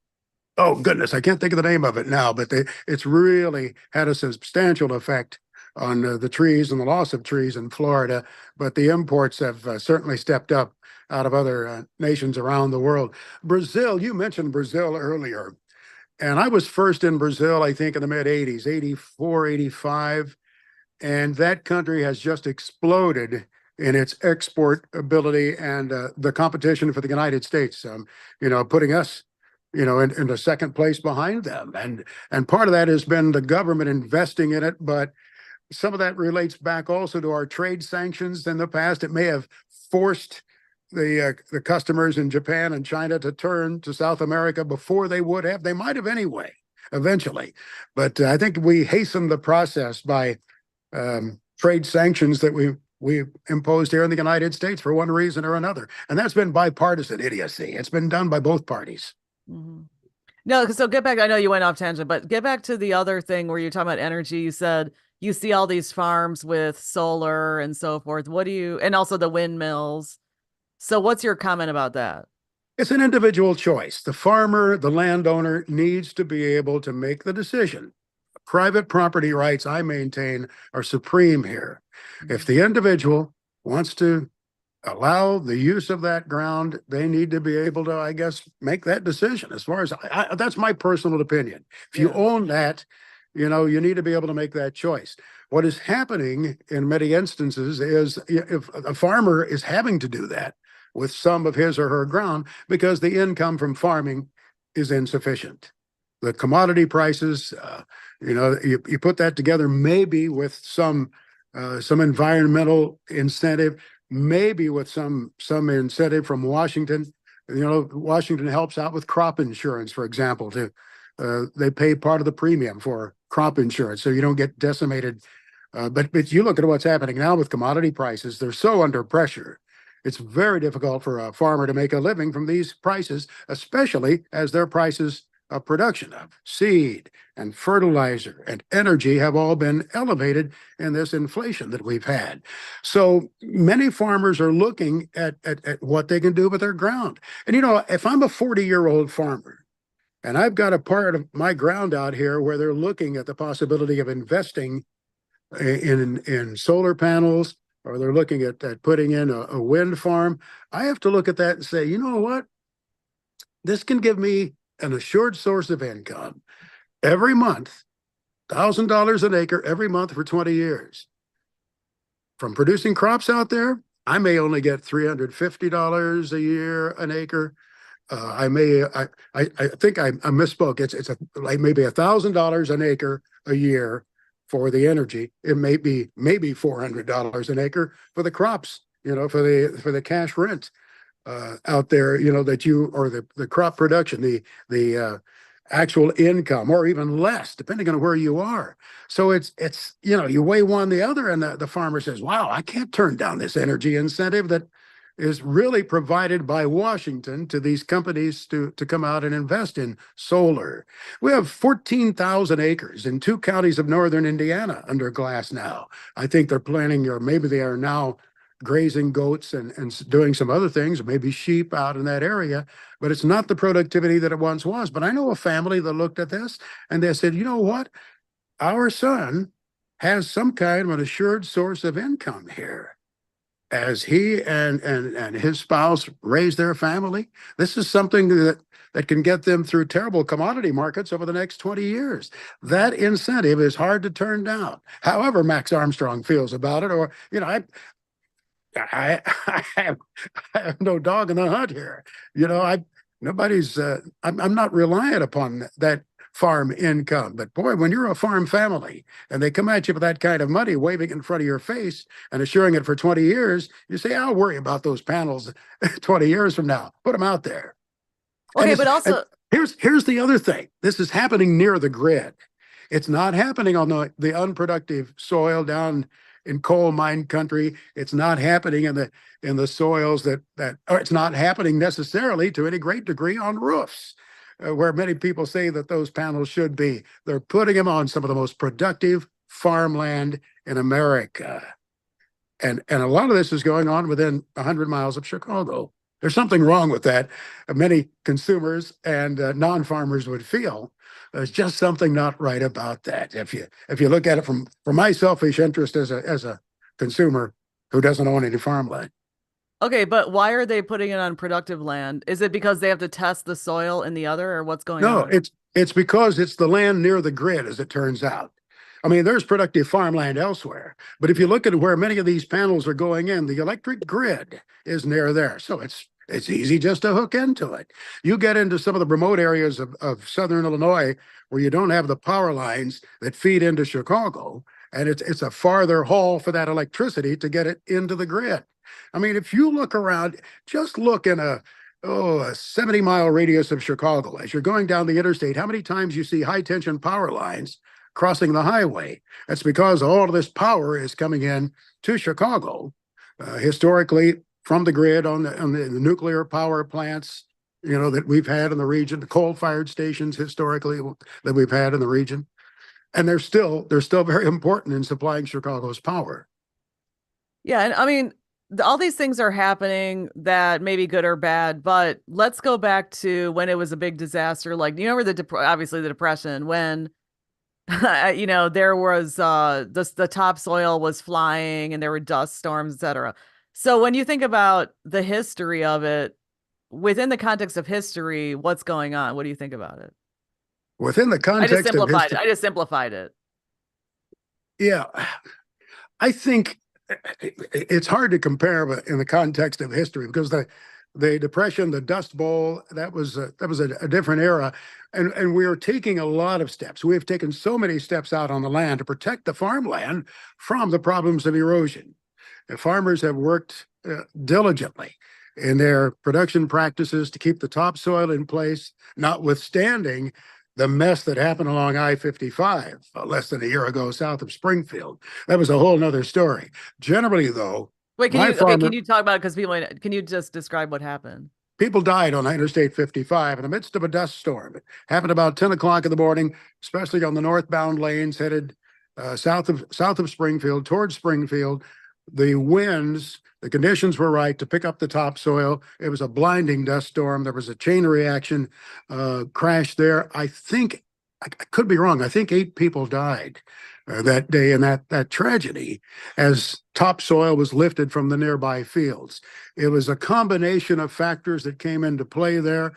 oh goodness, I can't think of the name of it now, but it's really had a substantial effect on the trees and the loss of trees in Florida. But the imports have certainly stepped up out of other nations around the world. Brazil, you mentioned Brazil earlier. And I was first in Brazil, I think, in the mid 80s, 84, 85. And that country has just exploded in its export ability and the competition for the United States, putting us, in the second place behind them. And part of that has been the government investing in it, but some of that relates back also to our trade sanctions in the past. It may have forced the customers in Japan and China to turn to South America before they would have. They might have anyway, eventually. But I think we hastened the process by trade sanctions that we imposed here in the United States for one reason or another. And that's been bipartisan idiocy. It's been done by both parties. Mhm. No, so get back. I know you went off tangent, but get back to the other thing where you're talking about energy. You said you see all these farms with solar and so forth. And also the windmills. So what's your comment about that? It's an individual choice. The farmer, the landowner needs to be able to make the decision. Private property rights, I maintain, are supreme here. If Mhm. the individual wants to allow the use of that ground, they need to be able to, I guess, make that decision. As far as that's my personal opinion. If you Yeah. own that, you need to be able to make that choice. What is happening in many instances is if a farmer is having to do that with some of his or her ground because the income from farming is insufficient. The commodity prices, you put that together maybe with some environmental incentive, maybe with some incentive from Washington. Washington helps out with crop insurance, for example. They pay part of the premium for crop insurance, so you don't get decimated. But you look at what's happening now with commodity prices; they're so under pressure. It's very difficult for a farmer to make a living from these prices, especially as their prices of production of seed and fertilizer and energy have all been elevated in this inflation that we've had. So many farmers are looking at what they can do with their ground. And, if I'm a 40-year-old farmer and I've got a part of my ground out here where they're looking at the possibility of investing in solar panels, or they're looking at putting in a wind farm, I have to look at that and say, you know what? This can give me an assured source of income every month, $1,000 an acre every month for 20 years. From producing crops out there, I may only get $350 a year an acre. I think I misspoke. It's like maybe $1,000 an acre a year for the energy. It may be maybe $400 an acre for the crops. For the cash rent out there. That you or the crop production, the actual income, or even less, depending on where you are. So it's you weigh one the other, and the farmer says, "Wow, I can't turn down this energy incentive that is really provided by Washington to these companies to come out and invest in solar." We have 14,000 acres in two counties of northern Indiana under glass now. I think they're planning, or maybe they are now grazing goats and doing some other things, maybe sheep out in that area, but it's not the productivity that it once was. But I know a family that looked at this and they said, you know what? Our son has some kind of an assured source of income here as he and his spouse raise their family. This is something that that can get them through terrible commodity markets over the next 20 years. That incentive is hard to turn down. However, Max Armstrong feels about it, or, I, I have no dog in the hunt here. Nobody's, I'm not reliant upon that farm income. But boy, when you're a farm family and they come at you with that kind of money waving in front of your face and assuring it for 20 years, you say, I'll worry about those panels 20 years from now. Put them out there. Okay, but And also, here's the other thing. This is happening near the grid. It's not happening on the unproductive soil down in coal mine country. It's not happening in the soils or it's not happening necessarily to any great degree on roofs, where many people say that those panels should be. They're putting them on some of the most productive farmland in America. And a lot of this is going on within 100 miles of Chicago. There's something wrong with that. Many consumers and non-farmers would feel there's just something not right about that. If you look at it from my selfish interest as a consumer who doesn't own any farmland. okay, but why are they putting it on productive land? Is it because they have to test the soil in the other, or what's going No, on? it's because it's the land near the grid, as it turns out. I mean, there's productive farmland elsewhere, but if you look at where many of these panels are going in, the electric grid is near there. So it's easy just to hook into it. You get into some of the remote areas of southern Illinois where you don't have the power lines that feed into Chicago, and it's a farther haul for that electricity to get it into the grid. I mean, if you look around, just look in a 70-mile radius of Chicago. As you're going down the interstate, how many times you see high tension power lines crossing the highway? That's because all of this power is coming in to Chicago, historically from the grid on the nuclear power plants, that we've had in the region, the coal-fired stations historically that we've had in the region. And they're still very important in supplying Chicago's power. Yeah, and I mean, all these things are happening that may be good or bad, but let's go back to when it was a big disaster. Like, you remember obviously the Depression when there was the topsoil was flying and there were dust storms, etc. So when you think about the history of it, within the context of history, what's going on? What do you think about it? Within the context of history, I just simplified it. yeah, I think it's hard to compare in the context of history because the Depression, the Dust Bowl, that was a different era, and we are taking a lot of steps. We have taken so many steps out on the land to protect the farmland from the problems of erosion. The farmers have worked diligently in their production practices to keep the topsoil in place, notwithstanding the mess that happened along I-55 less than a year ago south of Springfield. That was a whole nother story. Generally, though, Wait, can you talk about it? Because can you just describe what happened? people died on Interstate 55 in the midst of a dust storm. It happened about 10 o'clock in the morning, especially on the northbound lanes headed south of Springfield, towards Springfield. The conditions were right to pick up the topsoil. It was a blinding dust storm. There was a chain reaction crash there. I could be wrong. I think 8 people died that day in that tragedy as topsoil was lifted from the nearby fields. It was a combination of factors that came into play there.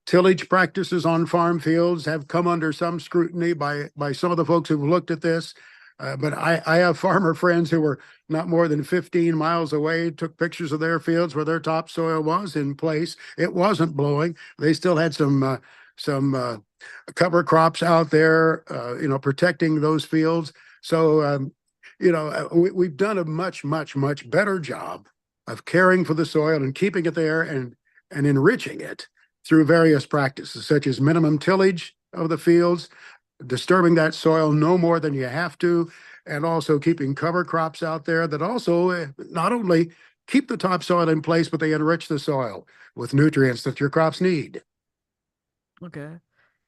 Tillage practices on farm fields have come under some scrutiny by some of the folks who've looked at this. But I have farmer friends who were not more than 15 miles away, took pictures of their fields where their topsoil was in place. It wasn't blowing. They still had some cover crops out there, protecting those fields. So, we've done a much, much, much better job of caring for the soil and keeping it there and enriching it through various practices, such as minimum tillage of the fields, disturbing that soil no more than you have to, and also keeping cover crops out there that also not only keep the topsoil in place, but they enrich the soil with nutrients that your crops need. Okay.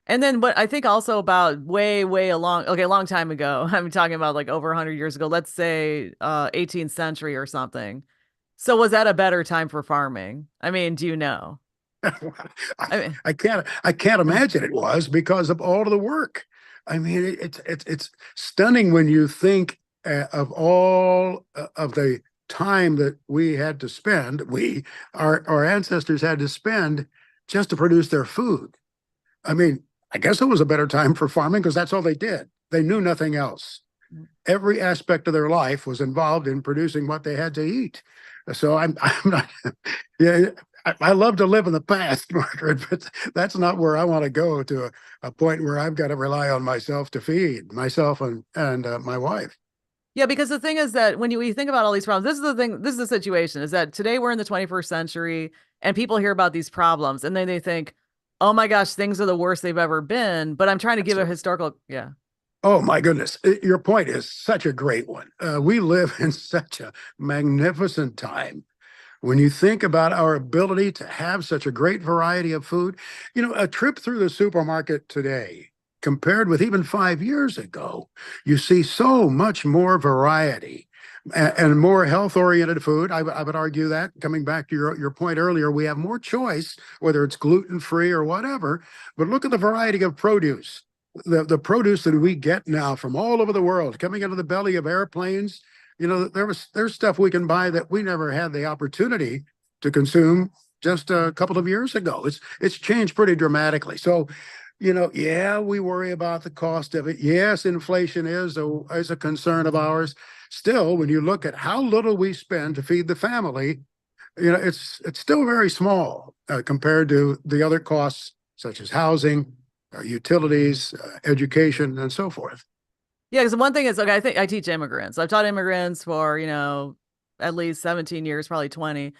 And then what I think also about way, a long time ago, I'm talking about like over 100 years ago, let's say 18th century or something. So was that a better time for farming? I mean, do you know? I mean, I can't imagine it was because of all of the work. I mean, it's stunning when you think of all of the time that we had to spend, our ancestors had to spend just to produce their food. I mean, I guess it was a better time for farming because that's all they did. They knew nothing else. Every aspect of their life was involved in producing what they had to eat. So I'm not, yeah, I love to live in the past, Margaret, but that's not where I want to go to a point where I've got to rely on myself to feed myself and my wife. Yeah, because the thing is that when you think about all these problems, this is the thing, this is the situation is that today we're in the 21st century and people hear about these problems and then they think, oh my gosh, things are the worst they've ever been. But I'm trying to give a historical, yeah. Oh my goodness. Your point is such a great one. We live in such a magnificent time. When you think about our ability to have such a great variety of food, a trip through the supermarket today, compared with even 5 years ago, you see so much more variety and more health-oriented food. I would argue that, coming back to your point earlier, we have more choice, whether it's gluten-free or whatever. But look at the variety of produce. The produce that we get now from all over the world coming out of the belly of airplanes. There's stuff we can buy that we never had the opportunity to consume just a couple of years ago. It's changed pretty dramatically. So, yeah, we worry about the cost of it. Yes, inflation is a concern of ours. Still, when you look at how little we spend to feed the family, it's still very small compared to the other costs such as housing, utilities, education, and so forth. Yeah, because one thing is, okay, I think I teach immigrants. I've taught immigrants for, at least 17 years, probably 20.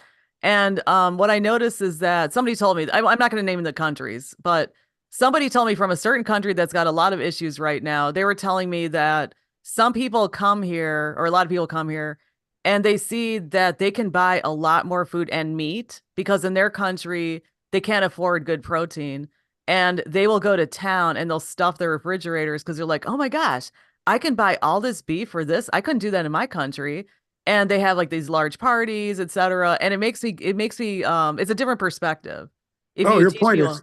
And what I noticed is that somebody told me, I'm not going to name the countries, but somebody told me from a certain country that's got a lot of issues right now. They were telling me that some people come here, or a lot of people come here, and they see that they can buy a lot more food and meat because in their country, they can't afford good protein. And they will go to town and they'll stuff their refrigerators because they're like, oh my gosh, I can buy all this beef for this. I couldn't do that in my country. And they have like these large parties, etc. And it's a different perspective. If Oh, you teach people,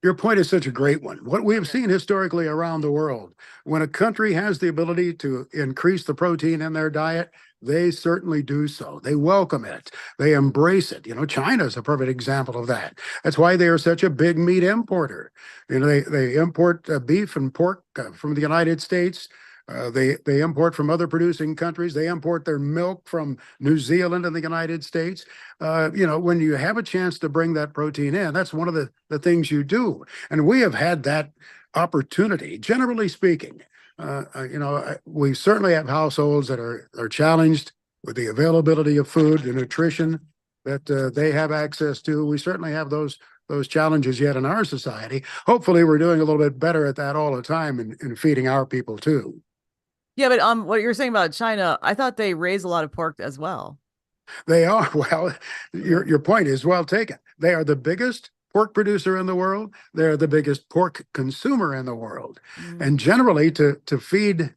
your point is such a great one. What we have seen historically around the world, when a country has the ability to increase the protein in their diet, they certainly do so. They welcome it. They embrace it. China is a perfect example of that. That's why they are such a big meat importer. They import beef and pork from the United States. They import from other producing countries. They import their milk from New Zealand and the United States. When you have a chance to bring that protein in, that's one of the things you do. And we have had that opportunity, generally speaking. We certainly have households that are challenged with the availability of food, the nutrition that they have access to. We certainly have those challenges yet in our society. Hopefully, we're doing a little bit better at that all the time in feeding our people too. yeah, but what you're saying about China, I thought they raise a lot of pork as well. They are, well, your point is well taken. They are the biggest pork producer in the world. They're the biggest pork consumer in the world. Mm. And generally, to feed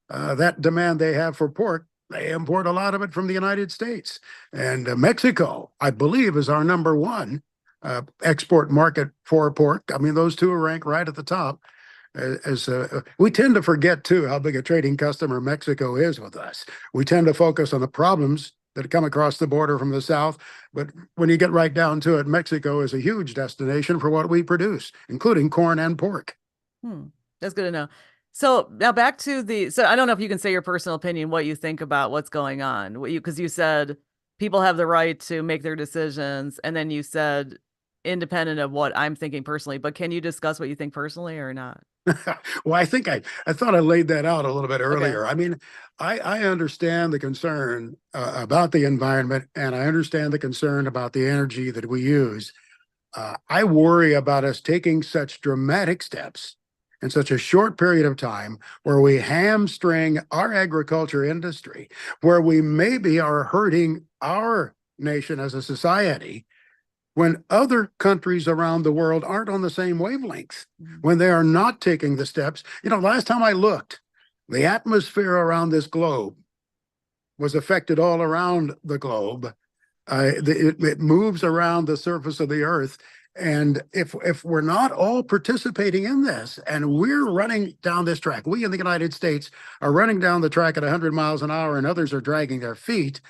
that demand they have for pork, they import a lot of it from the United States. And Mexico, I believe, is our number one export market for pork. I mean, those two are ranked right at the top. As we tend to forget too how big a trading customer Mexico is with us. We tend to focus on the problems that come across the border from the south, but when you get right down to it, Mexico is a huge destination for what we produce, including corn and pork. Hmm. That's good to know. So now back to so I don't know if you can say your personal opinion, what you think about what's going on. Because you said people have the right to make their decisions, and then you said independent of what I'm thinking personally, but can you discuss what you think personally or not? Well, I think I thought I laid that out a little bit Okay. earlier. I mean, I understand the concern about the environment, and I understand the concern about the energy that we use. I worry about us taking such dramatic steps in such a short period of time where we hamstring our agriculture industry, where we maybe are hurting our nation as a society when other countries around the world aren't on the same wavelength, Mhm. when they are not taking the steps. Last time I looked, the atmosphere around this globe was affected all around the globe. It moves around the surface of the earth. And if we're not all participating in this and we're running down this track, we in the United States are running down the track at 100 miles an hour and others are dragging their feet,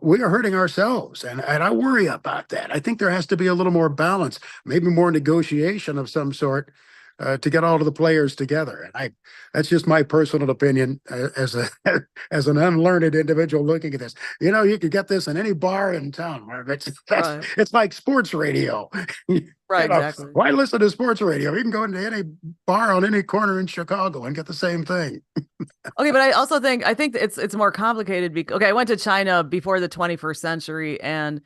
we are hurting ourselves. And I worry about that. I think there has to be a little more balance, maybe more negotiation of some sort to get all of the players together. And that's just my personal opinion as a as an unlearned individual looking at this. You know, you could get this in any bar in town. Right. It's like sports radio. Right, You know, exactly. why listen to sports radio? You can go into any bar on any corner in Chicago and get the same thing. Okay, but I think it's more complicated because okay, I went to China before the 21st century, and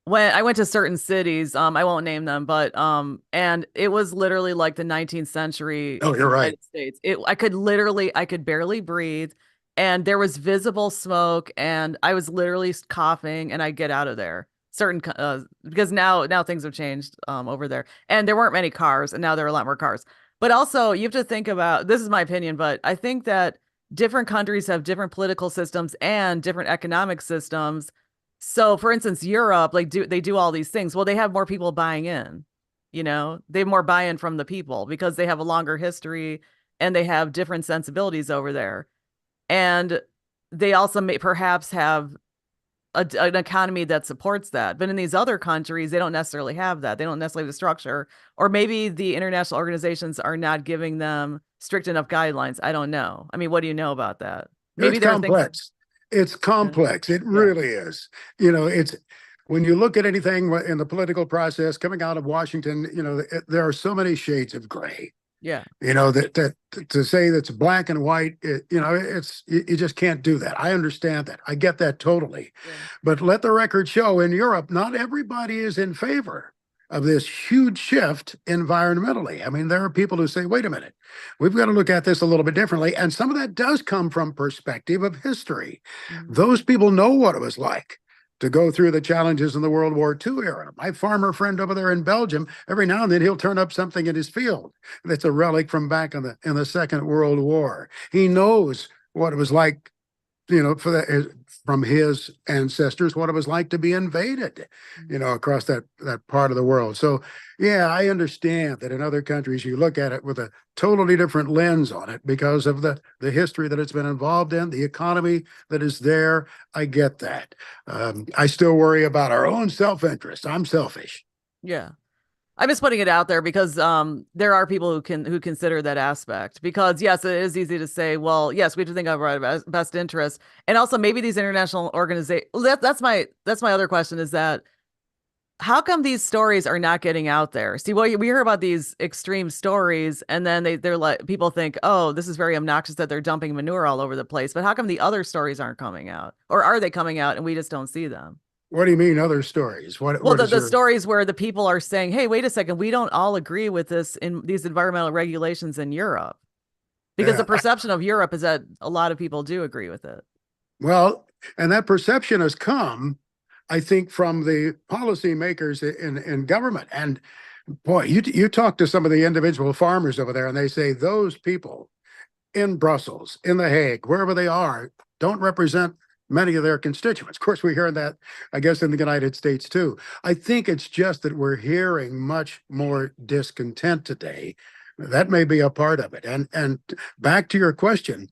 when I went to certain cities, I won't name them, but and it was literally like the 19th century Oh, you're right. United States. I could barely breathe, and there was visible smoke, and I was literally coughing, and I get out of there. Because now things have changed over there, and there weren't many cars, and now there are a lot more cars. But also, you have to think about this is my opinion, but I think that different countries have different political systems and different economic systems. So, for instance, Europe, like they do all these things. Well, they have more people buying in, they have more buy-in from the people because they have a longer history and they have different sensibilities over there. And they also may perhaps have an economy that supports that. But in these other countries, they don't necessarily have that. They don't necessarily have the structure, or maybe the international organizations are not giving them strict enough guidelines. I don't know. I mean, what do you know about that? It's Maybe there are things. complex. It's Yeah. complex. It Yeah. really is. It's when you look at anything in the political process coming out of Washington, there are so many shades of gray. Yeah. That to say that's black and white, you just can't do that. I understand that. I get that totally. Yeah. But let the record show in Europe, not everybody is in favor of this huge shift environmentally. I mean, there are people who say, wait a minute, we've got to look at this a little bit differently. And some of that does come from perspective of history. Mhm. Those people know what it was like to go through the challenges in the World War II era. My farmer friend over there in Belgium, every now and then he'll turn up something in his field that's a relic from back in the Second World War. He knows what it was like, for that from his ancestors, what it was like to be invaded, across that part of the world. So, yeah, I understand that in other countries you look at it with a totally different lens on it because of the history that it's been involved in, the economy that is there. I get that. I still worry about our own self-interest. I'm selfish. Yeah. I'm just putting it out there because there are people who consider that aspect because yes, it is easy to say, well, yes, we have to think of our best interest. And also maybe these international organizations that's my other question is that how come these stories are not getting out there? See, well, we hear about these extreme stories and then they're like people think, oh, this is very obnoxious that they're dumping manure all over the place. But how come the other stories aren't coming out? Or are they coming out and we just don't see them? What do you mean other stories? What Well, what the, is the your stories where the people are saying, hey, wait a second, we don't all agree with this in these environmental regulations in Europe. Because the yeah, perception of Europe is that a lot of people do agree with it. well, and that perception has come, I think, from the policymakers in government. And boy, you talk to some of the individual farmers over there, and they say those people in Brussels, in The Hague, wherever they are, don't represent many of their constituents. Of course, we hear that, I guess, in the United States too. I think it's just that we're hearing much more discontent today. That may be a part of it. And back to your question,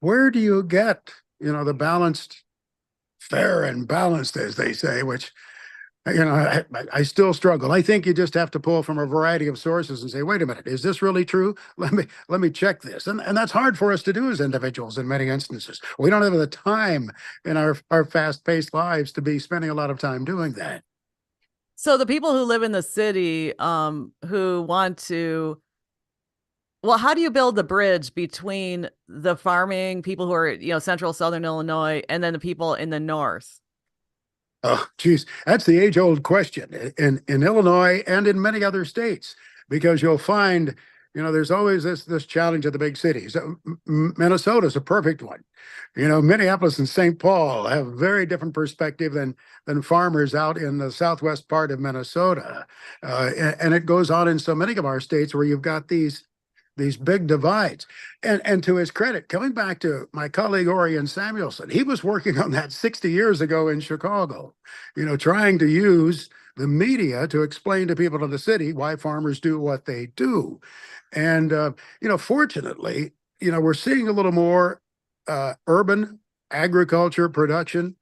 where do you get, the balanced, fair and balanced, as they say, which I still struggle. I think you just have to pull from a variety of sources and say, wait a minute, is this really true? Let me check this. And that's hard for us to do as individuals in many instances. We don't have the time in our fast-paced lives to be spending a lot of time doing that. So the people who live in the city, who want to, well, how do you build the bridge between the farming people who are, central southern Illinois and then the people in the north? Oh, geez, that's the age-old question in Illinois and in many other states, because you'll find, there's always this challenge of the big cities. Minnesota's a perfect one. Minneapolis and St. Paul have a very different perspective than farmers out in the southwest part of Minnesota, and it goes on in so many of our states where you've got these big divides. And to his credit, coming back to my colleague Orion Samuelson, he was working on that 60 years ago in Chicago, trying to use the media to explain to people in the city why farmers do what they do. And, fortunately, we're seeing a little more urban agriculture production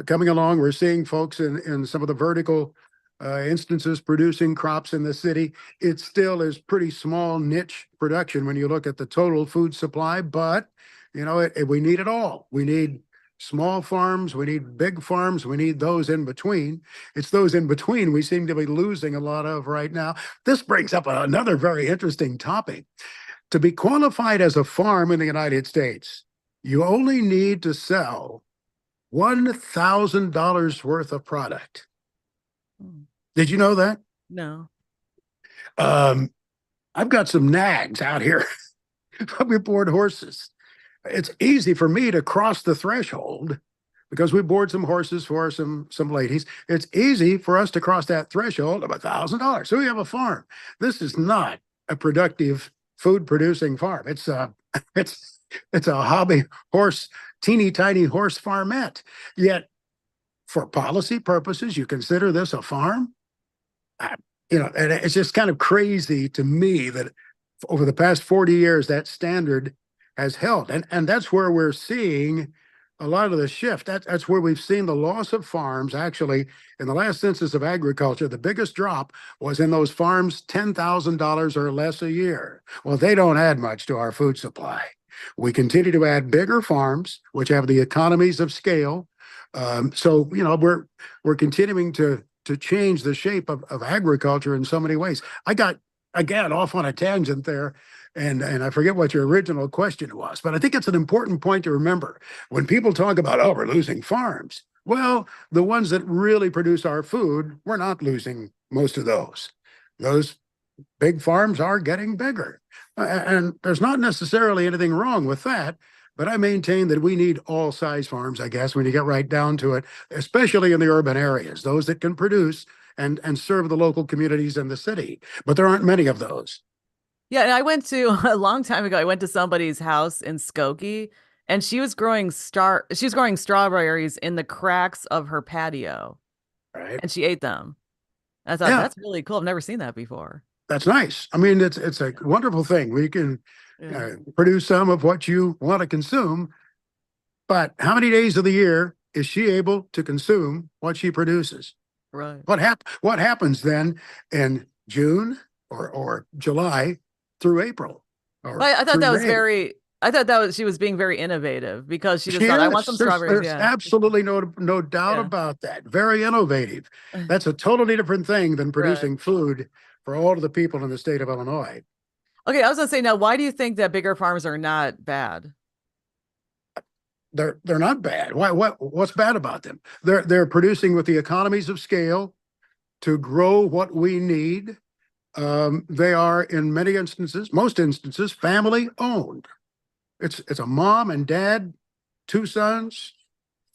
coming along. We're seeing folks in some of the vertical instances producing crops in the city. It still is pretty small niche production when you look at the total food supply, but we need it all. We need small farms, we need big farms, we need those in between. It's those in between we seem to be losing a lot of right now. This brings up another very interesting topic. To be qualified as a farm in the United States, you only need to sell $1,000 worth of product. Hmm. Did you know that? No. Um, I've got some nags out here. We board horses. It's easy for me to cross the threshold because we board some horses for some ladies. It's easy for us to cross that threshold of $1,000. So we have a farm. This is not a productive food producing farm. It's it's a hobby horse, teeny tiny horse farmette. Yet, for policy purposes, you consider this a farm. I, and it's just kind of crazy to me that over the past 40 years that standard has held, and that's where we're seeing a lot of the shift. That's where we've seen the loss of farms. Actually, in the last census of agriculture, the biggest drop was in those farms $10,000 or less a year. Well, they don't add much to our food supply. We continue to add bigger farms, which have the economies of scale. So we're continuing to change the shape of agriculture in so many ways. I got again off on a tangent there, and I forget what your original question was, but I think it's an important point to remember when people talk about, oh, we're losing farms. Well, the ones that really produce our food, we're not losing most of those. Those big farms are getting bigger. And there's not necessarily anything wrong with that, but I maintain that we need all size farms, I guess, when you get right down to it, especially in the urban areas, those that can produce and serve the local communities in the city. But there aren't many of those. Yeah, and I went to a long time ago. I went to somebody's house in Skokie, and she was growing strawberries in the cracks of her patio, Right. and she ate them. I thought Yeah, that's really cool. I've never seen that before. that's nice. I mean, it's a wonderful thing. We can Yeah, produce some of what you want to consume, but how many days of the year is she able to consume what she produces? right. What happens then in June or July through April or But I thought through that was May? I thought that was she was being very innovative because she just She thought, I want some is. strawberries. There's Yeah. absolutely no doubt Yeah. about that. Very innovative. That's a totally different thing than Right. producing food for all of the people in the state of Illinois. Okay, I was gonna say now, why do you think that bigger farms are not bad? They're not bad. What's bad about them? They're producing with the economies of scale to grow what we need. They are in many instances, most instances, family owned. It's a mom and dad, two sons,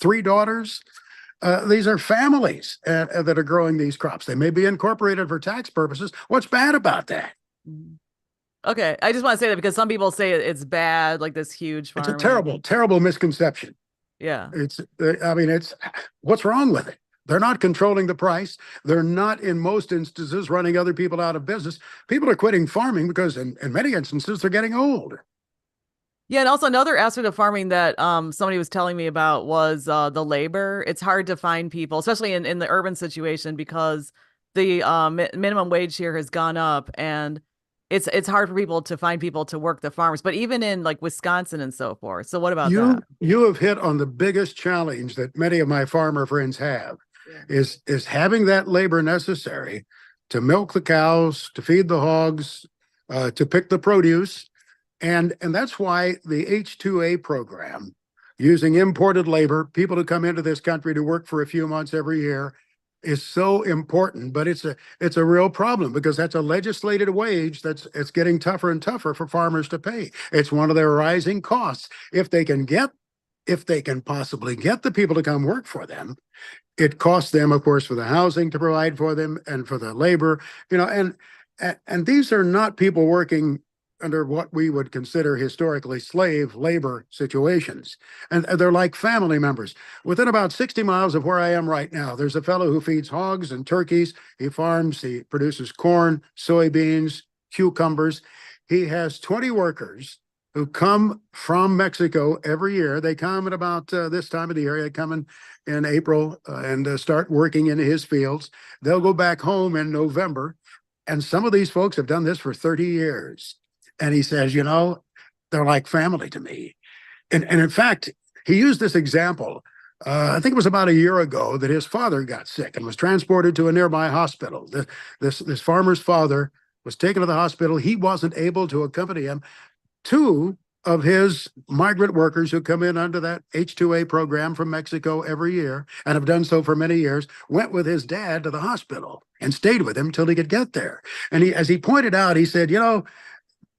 three daughters. These are families that are growing these crops. They may be incorporated for tax purposes. What's bad about that? Mhm. Okay, I just want to say that because some people say it's bad, like this huge It's a farming. terrible, terrible misconception. Yeah. I mean, it's what's wrong with it? They're not controlling the price. They're not, in most instances, running other people out of business. People are quitting farming because, in many instances, they're getting old. Yeah, and also another aspect of farming that somebody was telling me about was the labor. It's hard to find people, especially in the urban situation, because the minimum wage here has gone up, and it's hard for people to find people to work the farms. But even in like Wisconsin and so forth. So what about that? You have hit on the biggest challenge that many of my farmer friends have Yeah. is having that labor necessary to milk the cows, to feed the hogs, to pick the produce. And that's why the H-2A program, using imported labor, people who come into this country to work for a few months every year, is so important. But it's a real problem because that's a legislated wage that's it's getting tougher and tougher for farmers to pay. It's one of their rising costs. If they can possibly get the people to come work for them, it costs them, of course, for the housing to provide for them and for the labor, and these are not people working under what we would consider historically slave labor situations. And they're like family members. Within about 60 miles of where I am right now, there's a fellow who feeds hogs and turkeys. He farms, he produces corn, soybeans, cucumbers. He has 20 workers who come from Mexico every year. They come at about this time of the year. They come in April and start working in his fields. They'll go back home in November. And some of these folks have done this for 30 years. And he says, they're like family to me. And in fact, he used this example. I think it was about a year ago that his father got sick and was transported to a nearby hospital. This farmer's father was taken to the hospital. He wasn't able to accompany him. Two of his migrant workers who come in under that H-2A program from Mexico every year and have done so for many years went with his dad to the hospital and stayed with him till he could get there. And as he pointed out, he said,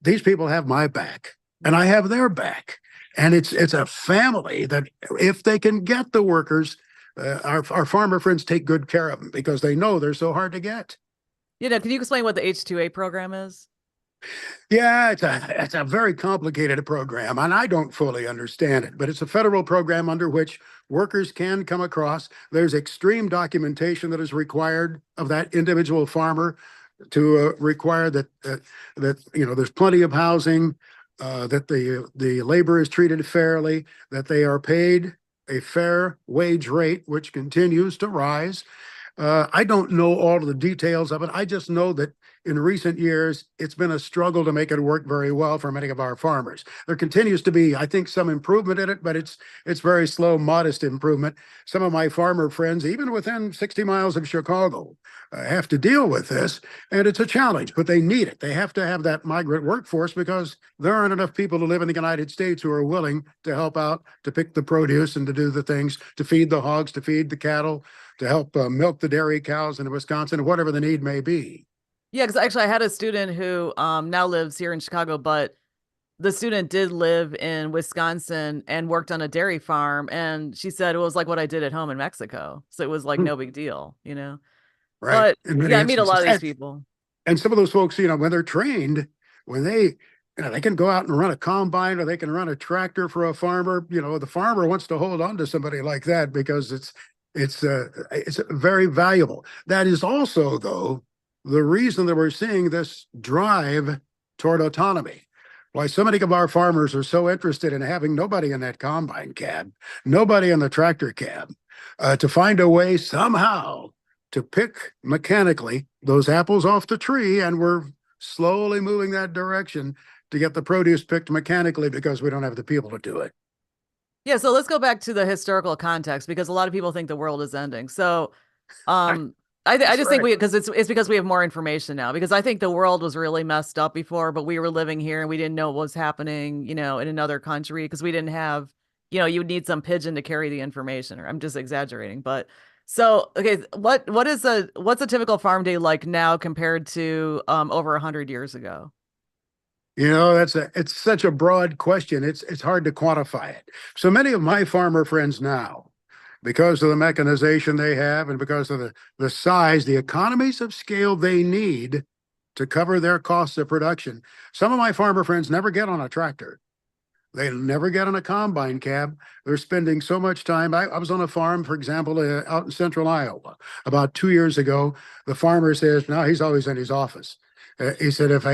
these people have my back and I have their back. And it's a family that if they can get the workers, our farmer friends take good care of them because they know they're so hard to get. Can you explain what the H-2A program is? Yeah, it's a very complicated program, and I don't fully understand it, but it's a federal program under which workers can come across. There's extreme documentation that is required of that individual farmer to require that there's plenty of housing, that the labor is treated fairly, that they are paid a fair wage rate, which continues to rise. I don't know all of the details of it. I just know that in recent years, it's been a struggle to make it work very well for many of our farmers. There continues to be, I think, some improvement in it, but it's very slow, modest improvement. Some of my farmer friends, even within 60 miles of Chicago, have to deal with this, and it's a challenge, but they need it. They have to have that migrant workforce because there aren't enough people who live in the United States who are willing to help out, to pick the produce and to do the things, to feed the hogs, to feed the cattle, to help milk the dairy cows in Wisconsin, whatever the need may be. Yeah, because actually I had a student who now lives here in Chicago, but the student did live in Wisconsin and worked on a dairy farm. And she said it was like what I did at home in Mexico. So it was like no big deal. Right. But In many yeah, I meet a lot instances. of these people. And some of those folks, when they're trained, when they can go out and run a combine or they can run a tractor for a farmer, the farmer wants to hold on to somebody like that because it's very valuable. That is also, though, the reason that we're seeing this drive toward autonomy. Why so many of our farmers are so interested in having nobody in that combine cab, nobody in the tractor cab, to find a way somehow to pick mechanically those apples off the tree. And we're slowly moving that direction to get the produce picked mechanically because we don't have the people to do it. Yeah, so let's go back to the historical context because a lot of people think the world is ending. So I That's just think right. because it's because we have more information now, because I think the world was really messed up before, but we were living here and we didn't know what was happening, in another country because we didn't have, you would need some pigeon to carry the information, or I'm just exaggerating. But so, okay, what's a typical farm day like now compared to over 100 years ago? It's such a broad question. It's hard to quantify it. So many of my farmer friends now, because of the mechanization they have and because of the size, the economies of scale they need to cover their costs of production. Some of my farmer friends never get on a tractor. They never get on a combine cab. They're spending so much time. I was on a farm, for example, out in central Iowa about 2 years ago. The farmer says, now he's always in his office. He said, if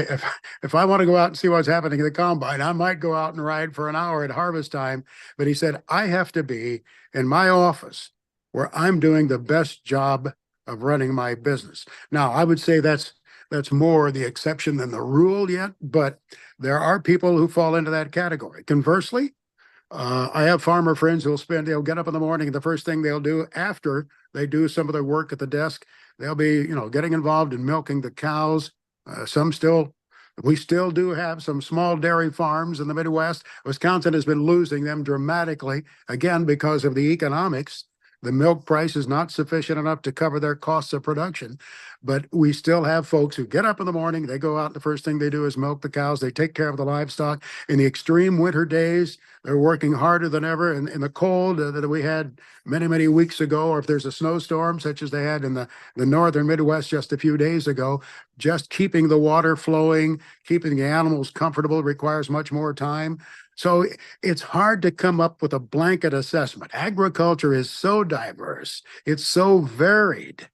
I want to go out and see what's happening in the combine, I might go out and ride for an hour at harvest time. But he said, I have to be in my office where I'm doing the best job of running my business. Now, I would say that's more the exception than the rule yet, but there are people who fall into that category. Conversely, I have farmer friends they'll get up in the morning, and the first thing they'll do after they do some of their work at the desk, they'll be, getting involved in milking the cows. We still do have some small dairy farms in the Midwest. Wisconsin has been losing them dramatically, again, because of the economics. The milk price is not sufficient enough to cover their costs of production. But we still have folks who get up in the morning, they go out, and the first thing they do is milk the cows. They take care of the livestock. In the extreme winter days, they're working harder than ever. In the cold that we had many, many weeks ago, or if there's a snowstorm, such as they had in the northern Midwest just a few days ago, just keeping the water flowing, keeping the animals comfortable requires much more time. So it's hard to come up with a blanket assessment. Agriculture is so diverse, it's so varied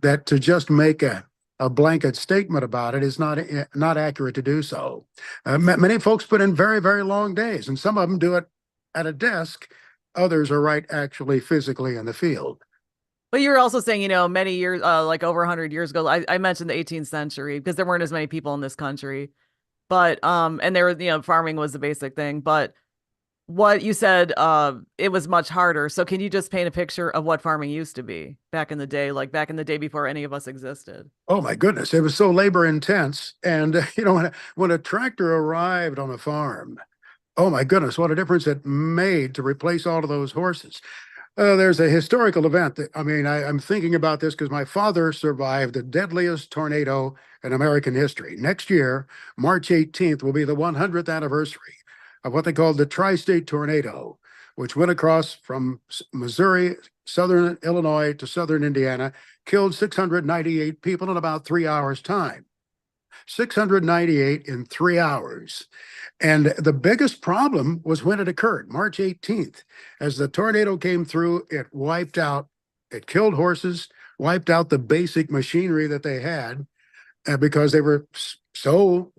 that to just make a a blanket statement about it is not accurate to do so. Many folks put in very, very long days, and some of them do it at a desk. Others are right actually physically in the field. But you were also saying, many years, like over 100 years ago, I mentioned the 18th century because there weren't as many people in this country. But, and there was, farming was the basic thing. But what you said, it was much harder. So can you just paint a picture of what farming used to be back in the day, like back in the day before any of us existed? Oh my goodness, it was so labor intense. And when a tractor arrived on a farm, oh my goodness, what a difference it made to replace all of those horses. There's a historical event that, I'm thinking about this because my father survived the deadliest tornado in American history. Next year, March 18th, will be the 100th anniversary of what they called the Tri-State Tornado, which went across from Missouri, southern Illinois to southern Indiana, killed 698 people in about 3 hours' time. 698 in 3 hours. And the biggest problem was when it occurred, March 18th. As the tornado came through, it killed horses, wiped out the basic machinery that they had because they were so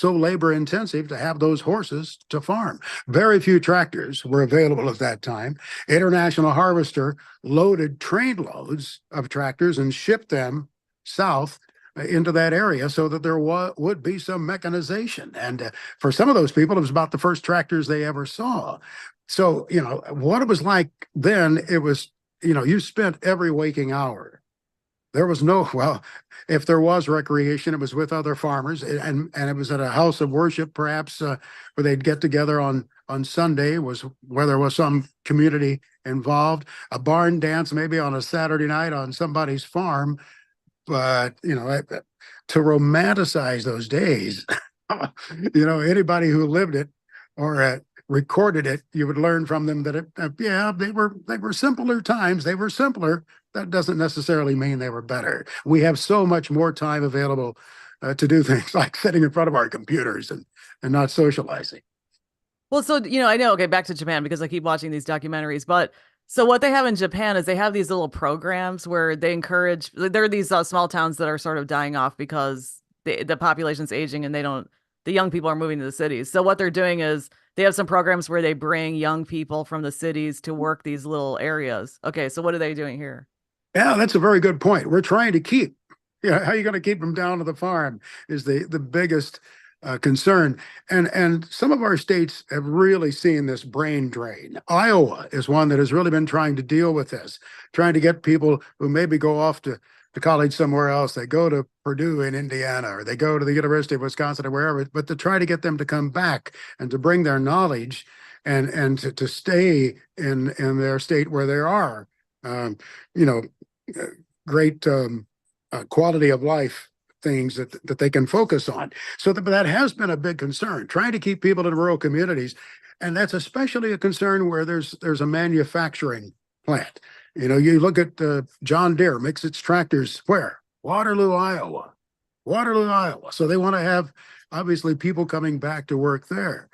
labor intensive to have those horses to farm. Very few tractors were available at that time. International Harvester loaded trainloads of tractors and shipped them south into that area so that there would be some mechanization. And for some of those people, it was about the first tractors they ever saw. So, what it was like then, it was, you spent every waking hour. There was well, if there was recreation, it was with other farmers, and it was at a house of worship, perhaps, where they'd get together on Sunday, was where there was some community involved. A barn dance, maybe on a Saturday night on somebody's farm. But to romanticize those days, anybody who lived it or recorded it, you would learn from them that they were simpler times. They were simpler. That doesn't necessarily mean they were better. We have so much more time available to do things like sitting in front of our computers and not socializing. Well, so, I know, okay, back to Japan because I keep watching these documentaries, but so what they have in Japan is they have these little programs where they encourage, there are these small towns that are sort of dying off because the population's aging and the young people are moving to the cities. So what they're doing is they have some programs where they bring young people from the cities to work these little areas. Okay, so what are they doing here? Yeah, that's a very good point. We're trying to keep, how are you going to keep them down to the farm is the biggest concern. And some of our states have really seen this brain drain. Iowa is one that has really been trying to deal with this, trying to get people who maybe go off to college somewhere else. They go to Purdue in Indiana, or they go to the University of Wisconsin or wherever, but to try to get them to come back and to bring their knowledge and to stay in their state where there are, you know, great quality of life things that they can focus on. So that has been a big concern, trying to keep people in rural communities. And that's especially a concern where there's a manufacturing plant. You look at John Deere makes its tractors where? Waterloo, Iowa. Waterloo, Iowa. So they want to have obviously people coming back to work there.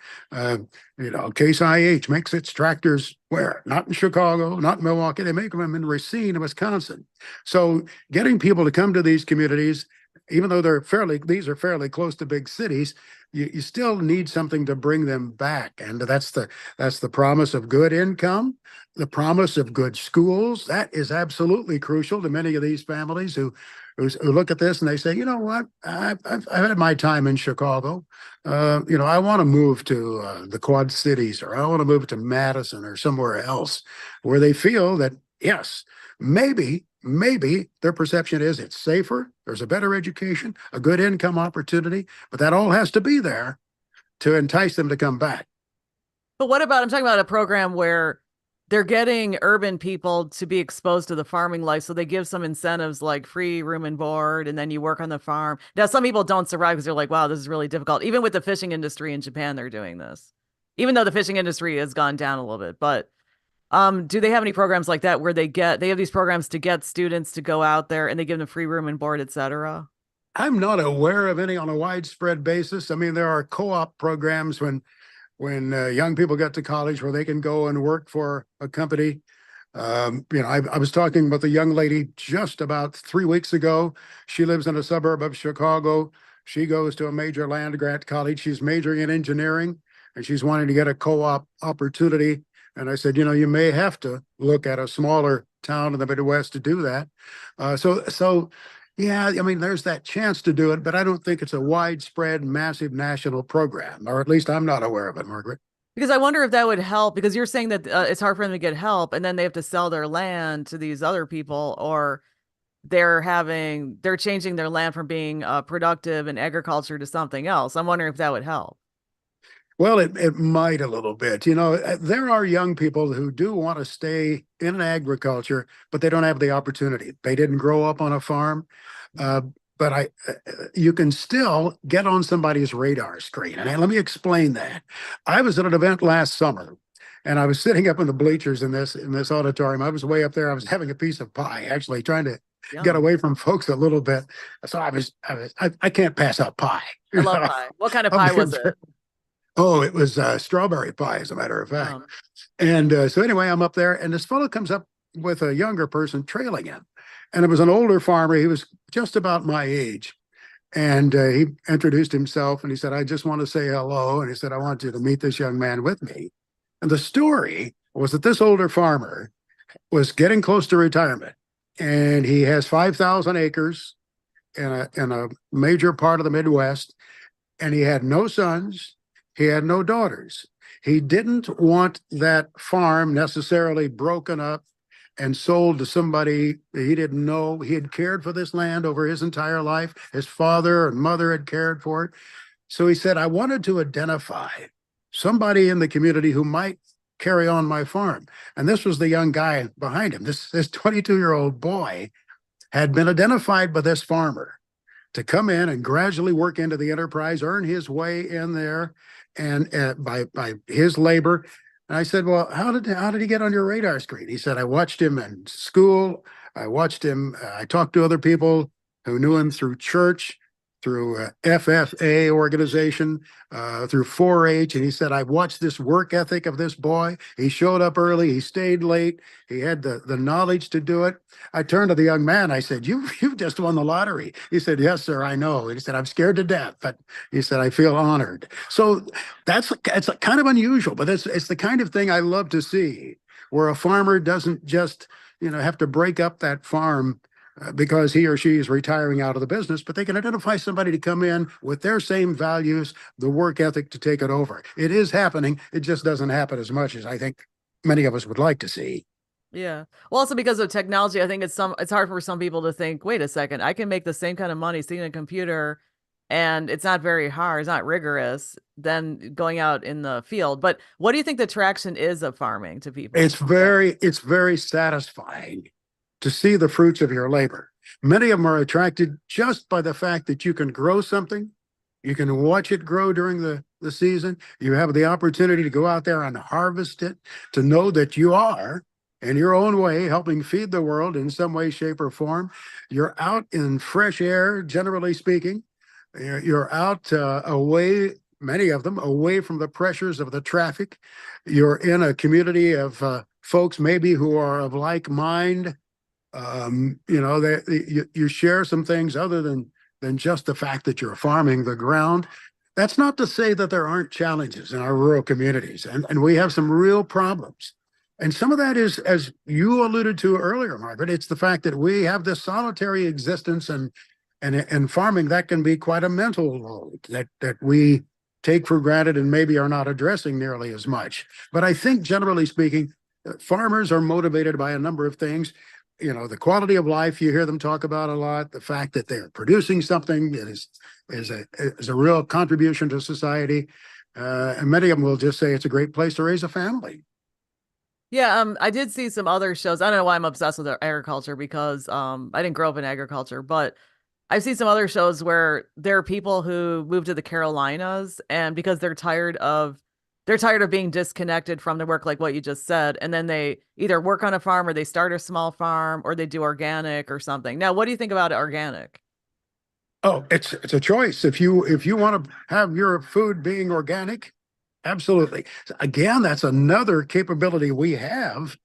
Case IH makes its tractors where? Not in Chicago, not in Milwaukee. They make them in Racine, Wisconsin. So getting people to come to these communities, even though these are fairly close to big cities, you still need something to bring them back. And that's the promise of good income, the promise of good schools. That is absolutely crucial to many of these families who look at this and they say, you know what, I've had my time in Chicago. I want to move to the Quad Cities, or I want to move to Madison or somewhere else where they feel that, yes, maybe their perception is it's safer, there's a better education, a good income opportunity, but that all has to be there to entice them to come back. But I'm talking about a program where they're getting urban people to be exposed to the farming life. So they give some incentives like free room and board, and then you work on the farm. Now, some people don't survive because they're like, wow, this is really difficult. Even with the fishing industry in Japan, they're doing this, even though the fishing industry has gone down a little bit. But do they have any programs like that where they have these programs to get students to go out there and they give them free room and board, et cetera? I'm not aware of any on a widespread basis. I mean, there are co-op programs when young people get to college where they can go and work for a company I was talking with a young lady just about 3 weeks ago. She lives in a suburb of Chicago. She goes to a major land grant college. She's majoring in engineering and she's wanting to get a co-op opportunity. And I said, you may have to look at a smaller town in the Midwest to do that. Yeah, I mean, there's that chance to do it, but I don't think it's a widespread, massive national program, or at least I'm not aware of it, Margaret. Because I wonder if that would help, because you're saying that it's hard for them to get help and then they have to sell their land to these other people, or they're changing their land from being productive in agriculture to something else. I'm wondering if that would help. Well, it might a little bit. There are young people who do want to stay in agriculture, but they don't have the opportunity. They didn't grow up on a farm. Uh, but you can still get on somebody's radar screen. And let me explain that. I was at an event last summer, and I was sitting up in the bleachers in this auditorium. I was way up there. I was having a piece of pie, actually trying to get Yum. away from folks a little bit. So I can't pass up pie. I love pie. What kind of I'll pie be was it? very, Oh, it was strawberry pie, as a matter of fact. Yum. And so anyway, I'm up there, and this fellow comes up with a younger person trailing him. And it was an older farmer. He was just about my age. And he introduced himself and he said, I just want to say hello. And he said, I want you to meet this young man with me. And the story was that this older farmer was getting close to retirement. And he has 5,000 acres in a major part of the Midwest. And he had no sons, he had no daughters. He didn't want that farm necessarily broken up and sold to somebody he didn't know. He had cared for this land over his entire life. His father and mother had cared for it. So he said, I wanted to identify somebody in the community who might carry on my farm. And this was the young guy behind him. This 22-year-old boy had been identified by this farmer to come in and gradually work into the enterprise, earn his way in there, and by his labor. And I said, well, how did he get on your radar screen? He said, I watched him in school. I watched him. I talked to other people who knew him through church, through FFA organization, through 4-H. And he said, I watched this work ethic of this boy. He showed up early. He stayed late. He had the knowledge to do it. I turned to the young man. I said, you've just won the lottery. He said, yes, sir, I know. He said, I'm scared to death, but he said, I feel honored. So it's kind of unusual, but it's the kind of thing I love to see, where a farmer doesn't just, have to break up that farm because he or she is retiring out of the business, but they can identify somebody to come in with their same values, the work ethic to take it over. It is happening. It just doesn't happen as much as I think many of us would like to see. Yeah. Well, also because of technology, I think it's hard for some people to think, wait a second, I can make the same kind of money sitting in a computer and it's not very hard, it's not rigorous than going out in the field. But what do you think the traction is of farming to people? It's very satisfying to see the fruits of your labor. Many of them are attracted just by the fact that you can grow something, you can watch it grow during the season, you have the opportunity to go out there and harvest it, to know that you are, in your own way, helping feed the world in some way, shape, or form. You're out in fresh air, generally speaking. You're out away, many of them, away from the pressures of the traffic. You're in a community of folks maybe who are of like mind. You share some things other than just the fact that you're farming the ground. That's not to say that there aren't challenges in our rural communities, and we have some real problems. And some of that is, as you alluded to earlier, Margaret, it's the fact that we have this solitary existence, and farming, that can be quite a mental load that we take for granted and maybe are not addressing nearly as much. But I think, generally speaking, farmers are motivated by a number of things. The quality of life you hear them talk about a lot, the fact that they're producing something that is a real contribution to society. And many of them will just say it's a great place to raise a family. Yeah, I did see some other shows. I don't know why I'm obsessed with agriculture because I didn't grow up in agriculture, but I've seen some other shows where there are people who move to the Carolinas and because they're tired of being disconnected from their work, like what you just said, and then they either work on a farm or they start a small farm or they do organic or something. Now, what do you think about organic? Oh, it's a choice. If you want to have your food being organic, absolutely. Again, that's another capability we have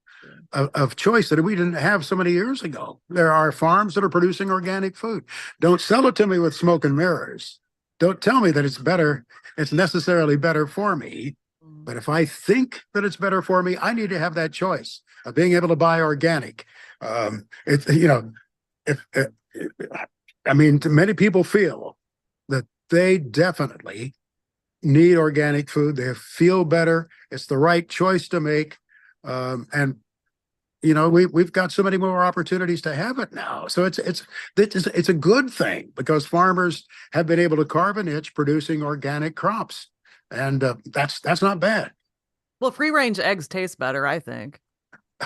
of choice that we didn't have so many years ago. There are farms that are producing organic food. Don't sell it to me with smoke and mirrors. Don't tell me that it's better, it's necessarily better for me. Mm. But if I think that it's better for me, I need to have that choice of being able to buy organic. It's, if I mean, many people feel that they definitely need organic food. They feel better. It's the right choice to make. And we've got so many more opportunities to have it now. So it's a good thing because farmers have been able to carve a niche producing organic crops, and that's not bad. Well, free range eggs taste better, I think.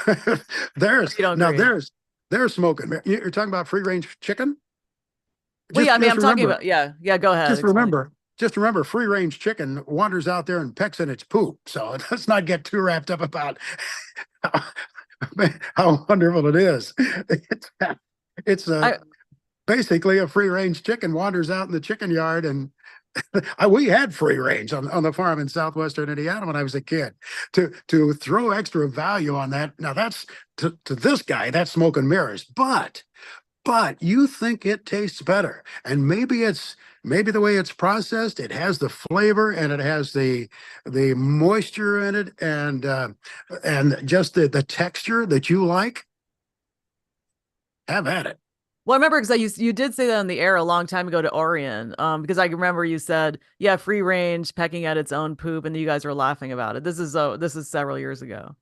Or there's you don't now agree? there's smoking. You're talking about free range chicken. Well, yeah, I mean, Just I'm talking remember, about, yeah, yeah, go ahead, just explain. remember, just remember, free range chicken wanders out there and pecks in its poop. So let's not get too wrapped up about how wonderful it is. It's, it's I basically a free range chicken wanders out in the chicken yard, and we had free range on the farm in southwestern Indiana when I was a kid. To throw extra value on that, now that's to this guy, that's smoke and mirrors. But you think it tastes better, and maybe the way it's processed, it has the flavor and it has the moisture in it, and just the texture that you like. Have at it. well, I remember because you did say that on the air a long time ago to Orion, because I remember you said, yeah, free range pecking at its own poop, and you guys were laughing about it. This is several years ago.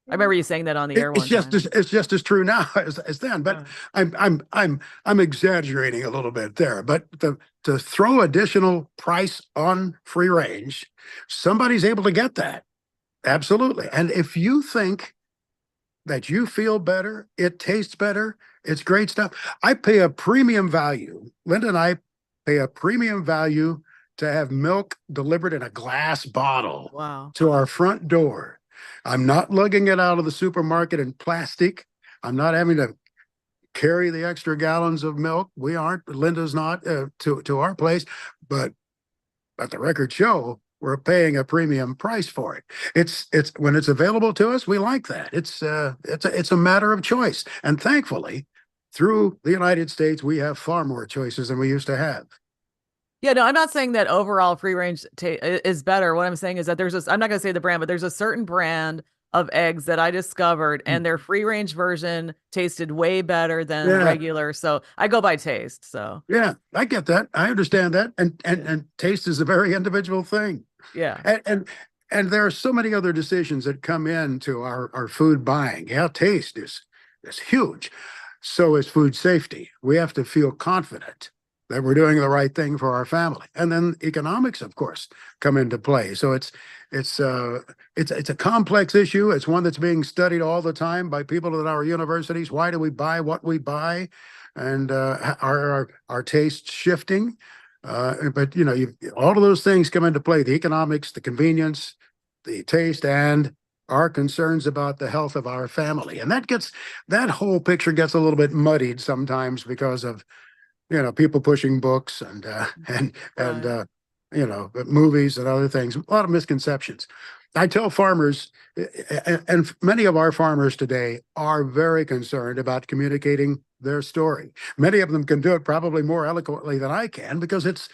I remember you saying that on the air It's one just time. it's just as true now as then. But Uh, I'm exaggerating a little bit there. But to throw additional price on free range, somebody's able to get that. Absolutely. And if you think that you feel better, it tastes better, it's great stuff. I pay a premium value. Linda and I pay a premium value to have milk delivered in a glass bottle wow. to our front door. I'm not lugging it out of the supermarket in plastic. I'm not having to carry the extra gallons of milk. We aren't. Linda's not to our place, but the records show we're paying a premium price for it. It's when it's available to us, we like that. It's a matter of choice, and thankfully, through the United States, we have far more choices than we used to have. Yeah, no, I'm not saying that overall free range is better. What I'm saying is that I'm not going to say the brand, but there's a certain brand of eggs that I discovered, and their free range version tasted way better than Yeah, regular. So I go by taste. So yeah, I get that. I understand that, yeah, and taste is a very individual thing, yeah, and and there are so many other decisions that come into our food buying. Yeah, taste is huge. So is food safety. We have to feel confident that we're doing the right thing for our family. And then economics, of course, come into play. So it's it's a complex issue. It's one that's being studied all the time by people at our universities. Why do we buy what we buy? And our tastes shifting? But all of those things come into play: the economics, the convenience, the taste, and our concerns about the health of our family. And that whole picture gets a little bit muddied sometimes because of people pushing books and right. movies and other things. A lot of misconceptions. I tell farmers, and many of our farmers today are very concerned about communicating their story. Many of them can do it probably more eloquently than I can because it's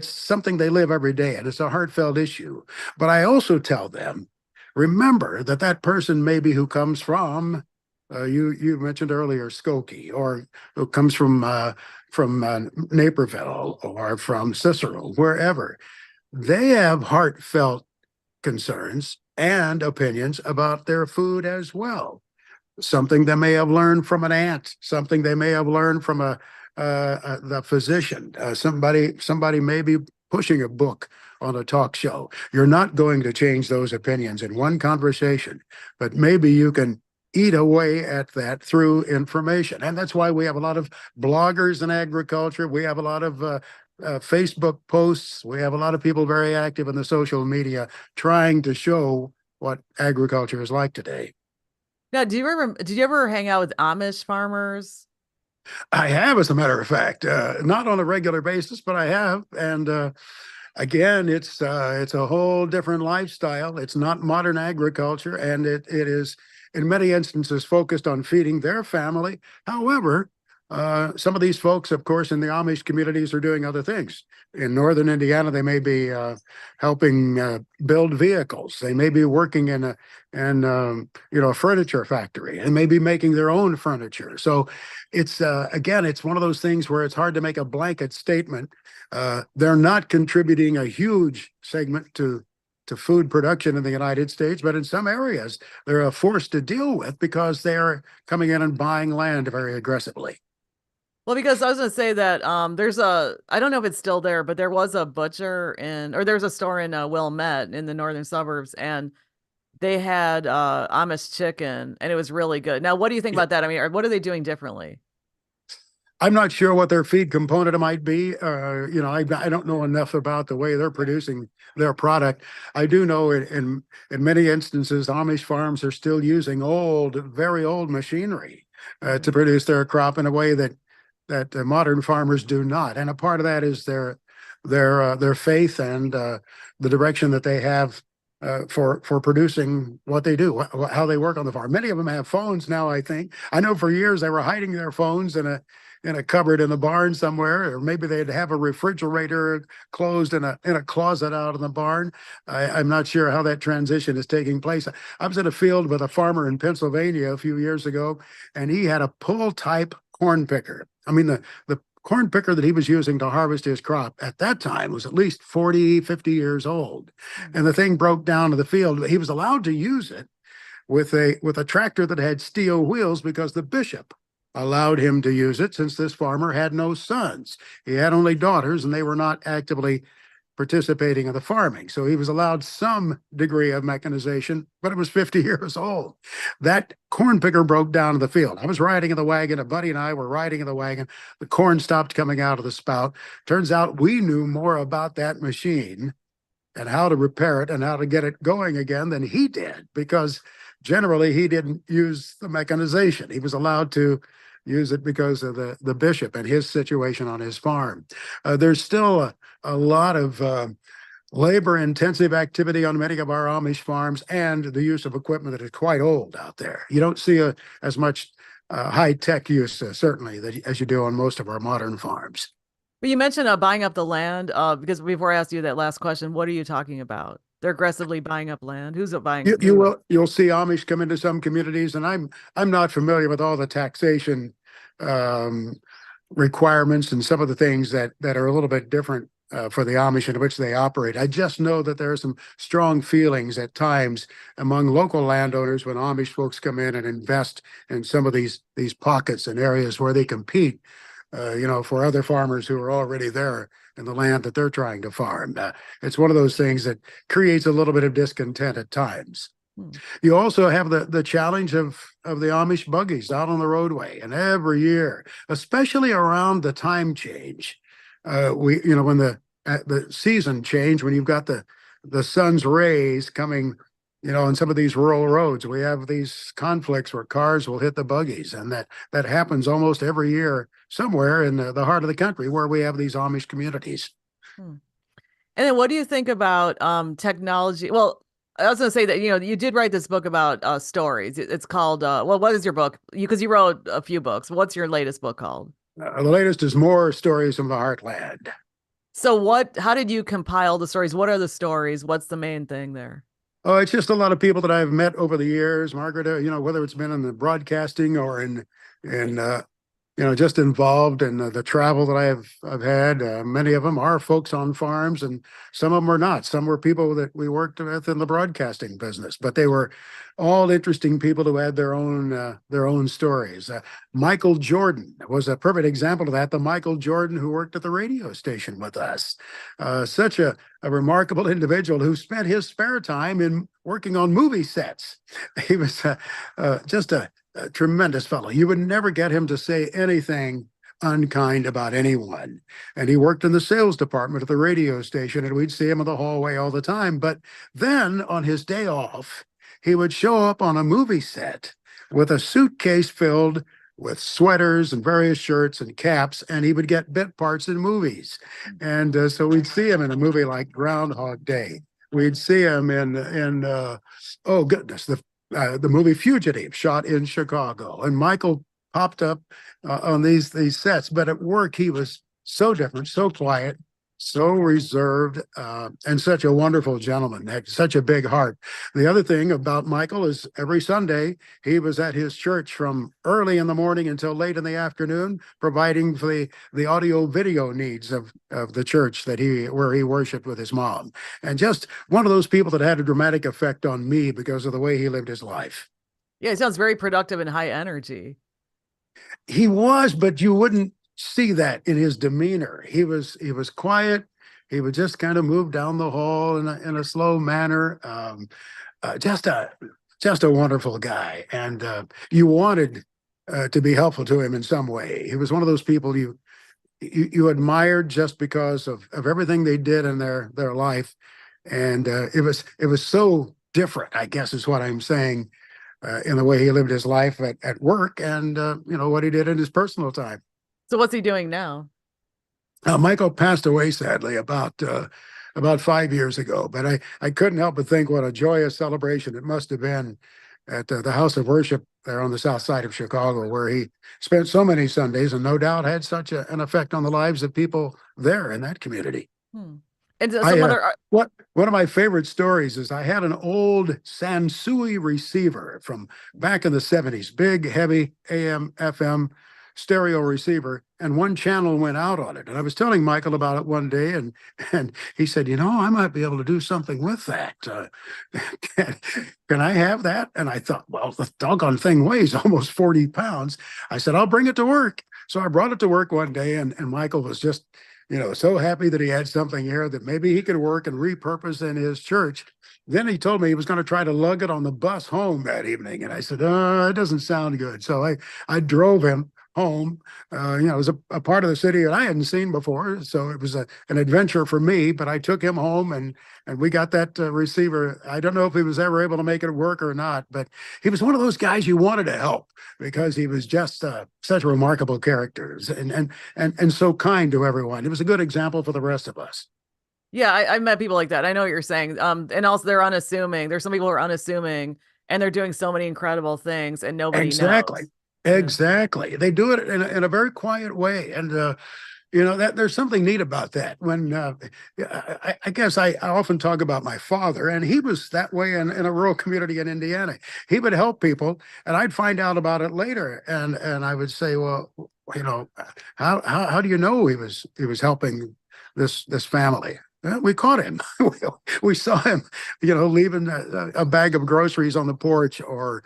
something they live every day and it's a heartfelt issue. But I also tell them, remember that person maybe who comes from you mentioned earlier Skokie, or who comes from Naperville or from Cicero, wherever. They have heartfelt concerns and opinions about their food as well. Something they may have learned from an aunt, something they may have learned from the physician, somebody may be pushing a book on a talk show. You're not going to change those opinions in one conversation, but maybe you can eat away at that through information. And that's why we have a lot of bloggers in agriculture. We have a lot of Facebook posts. We have a lot of people very active in the social media trying to show what agriculture is like today. Now, did you ever hang out with Amish farmers? I have, as a matter of fact, not on a regular basis, but I have. And again, it's a whole different lifestyle. It's not modern agriculture, and it is in many instances focused on feeding their family. However, some of these folks, of course, in the Amish communities are doing other things. In northern Indiana, they may be helping build vehicles. They may be working in a furniture factory, and may be making their own furniture. So it's again, it's one of those things where it's hard to make a blanket statement. They're not contributing a huge segment to food production in the United States, but in some areas they're a force to deal with because they're coming in and buying land very aggressively. Well, because I was going to say that there's a, I don't know if it's still there, but there was a butcher or there's a store in Wilmette in the northern suburbs, and they had Amish chicken, and it was really good. Now, what do you think about that? I mean, what are they doing differently? I'm not sure what their feed component might be. I don't know enough about the way they're producing their product. I do know in many instances, Amish farms are still using very old machinery to produce their crop in a way that modern farmers do not. And a part of that is their faith and the direction that they have for producing what they do, how they work on the farm. Many of them have phones now. I know for years they were hiding their phones in a cupboard in the barn somewhere, or maybe they'd have a refrigerator closed in a closet out in the barn. I'm not sure how that transition is taking place. I was in a field with a farmer in Pennsylvania a few years ago, and he had a pull type corn picker. I mean, the corn picker that he was using to harvest his crop at that time was at least 40, 50 years old. And the thing broke down to the field. He was allowed to use it with a tractor that had steel wheels because the bishop allowed him to use it, since this farmer had no sons. He had only daughters, and they were not actively participating in the farming. So he was allowed some degree of mechanization, but it was 50 years old. That corn picker broke down in the field. I was riding in the wagon. A buddy and I were riding in the wagon. The corn stopped coming out of the spout. Turns out we knew more about that machine and how to repair it and how to get it going again than he did, because generally he didn't use the mechanization. He was allowed to use it because of the bishop and his situation on his farm. There's still a lot of labor-intensive activity on many of our Amish farms, and the use of equipment that is quite old out there. You don't see as much high-tech use, certainly, as you do on most of our modern farms. But you mentioned buying up the land, because before I asked you that last question, what are you talking about? They're aggressively buying up land. Who's buying? You'll see Amish come into some communities, and I'm not familiar with all the taxation requirements and some of the things that are a little bit different for the Amish in which they operate. I just know that there are some strong feelings at times among local landowners when Amish folks come in and invest in some of these pockets and areas where they compete, for other farmers who are already there in the land that they're trying to farm. It's one of those things that creates a little bit of discontent at times. You also have the challenge of the Amish buggies out on the roadway, and every year, especially around the time change, when the season change, when you've got the sun's rays coming, on some of these rural roads, we have these conflicts where cars will hit the buggies, and that happens almost every year somewhere in the heart of the country where we have these Amish communities. And then what do you think about technology? Well, I was going to say that, you did write this book about stories. It's called, what is your book? Because you wrote a few books. What's your latest book called? The latest is More Stories from the Heartland. So how did you compile the stories? What are the stories? What's the main thing there? Oh, it's just a lot of people that I've met over the years, Margaret, whether it's been in the broadcasting or in just involved in the travel that I've had. Many of them are folks on farms, and some of them are not. Some were people that we worked with in the broadcasting business, but they were all interesting people who had their own stories. Michael Jordan was a perfect example of that. The Michael Jordan who worked at the radio station with us, such a remarkable individual who spent his spare time in working on movie sets. He was just a tremendous fellow. You would never get him to say anything unkind about anyone. And he worked in the sales department at the radio station, and we'd see him in the hallway all the time. But then on his day off, he would show up on a movie set with a suitcase filled with sweaters and various shirts and caps, and he would get bit parts in movies. And so we'd see him in a movie like Groundhog Day. We'd see him in oh goodness, the the movie Fugitive, shot in Chicago, and Michael popped up on these sets. But at work, he was so different, so quiet, so reserved, and such a wonderful gentleman. Had such a big heart. The other thing about Michael is every Sunday he was at his church from early in the morning until late in the afternoon, providing for the audio video needs of the church that where he worshiped with his mom. And just one of those people that had a dramatic effect on me because of the way he lived his life. Yeah, he sounds very productive and high energy. He was, but you wouldn't see that in his demeanor. He was quiet. He would just kind of move down the hall in a slow manner. Just a wonderful guy, and you wanted to be helpful to him in some way. He was one of those people you admired just because of everything they did in their life, and it was so different, I guess is what I'm saying, in the way he lived his life at work, and what he did in his personal time. So what's he doing now? Michael passed away sadly about 5 years ago, but I couldn't help but think what a joyous celebration it must have been at the house of worship there on the south side of Chicago, where he spent so many Sundays and no doubt had such an effect on the lives of people there in that community. Hmm. And I some other, one of my favorite stories is I had an old Sansui receiver from back in the 70's, big, heavy AM, FM stereo receiver, and one channel went out on it. And I was telling Michael about it one day, and he said, I might be able to do something with that. Can I have that? And I thought, well, the doggone thing weighs almost 40 pounds. I said, I'll bring it to work. So I brought it to work one day, and Michael was just so happy that he had something here that maybe he could work and repurpose in his church. Then he told me he was going to try to lug it on the bus home that evening. And I said, it doesn't sound good. So I drove him home. It was a part of the city that I hadn't seen before. So it was an adventure for me, but I took him home and we got that receiver. I don't know if he was ever able to make it work or not, but he was one of those guys you wanted to help because he was just such a remarkable character and so kind to everyone. He was a good example for the rest of us. yeah, I've met people like that. I know what you're saying. And also they're unassuming. There's some people who are unassuming and they're doing so many incredible things and nobody Exactly. knows. Yeah. Exactly. They do it in a very quiet way. And, that there's something neat about that. When I guess I often talk about my father, and he was that way in a rural community in Indiana. He would help people, and I'd find out about it later, and I would say, well, how do you know he was helping this family? We caught him. We saw him, leaving a bag of groceries on the porch, or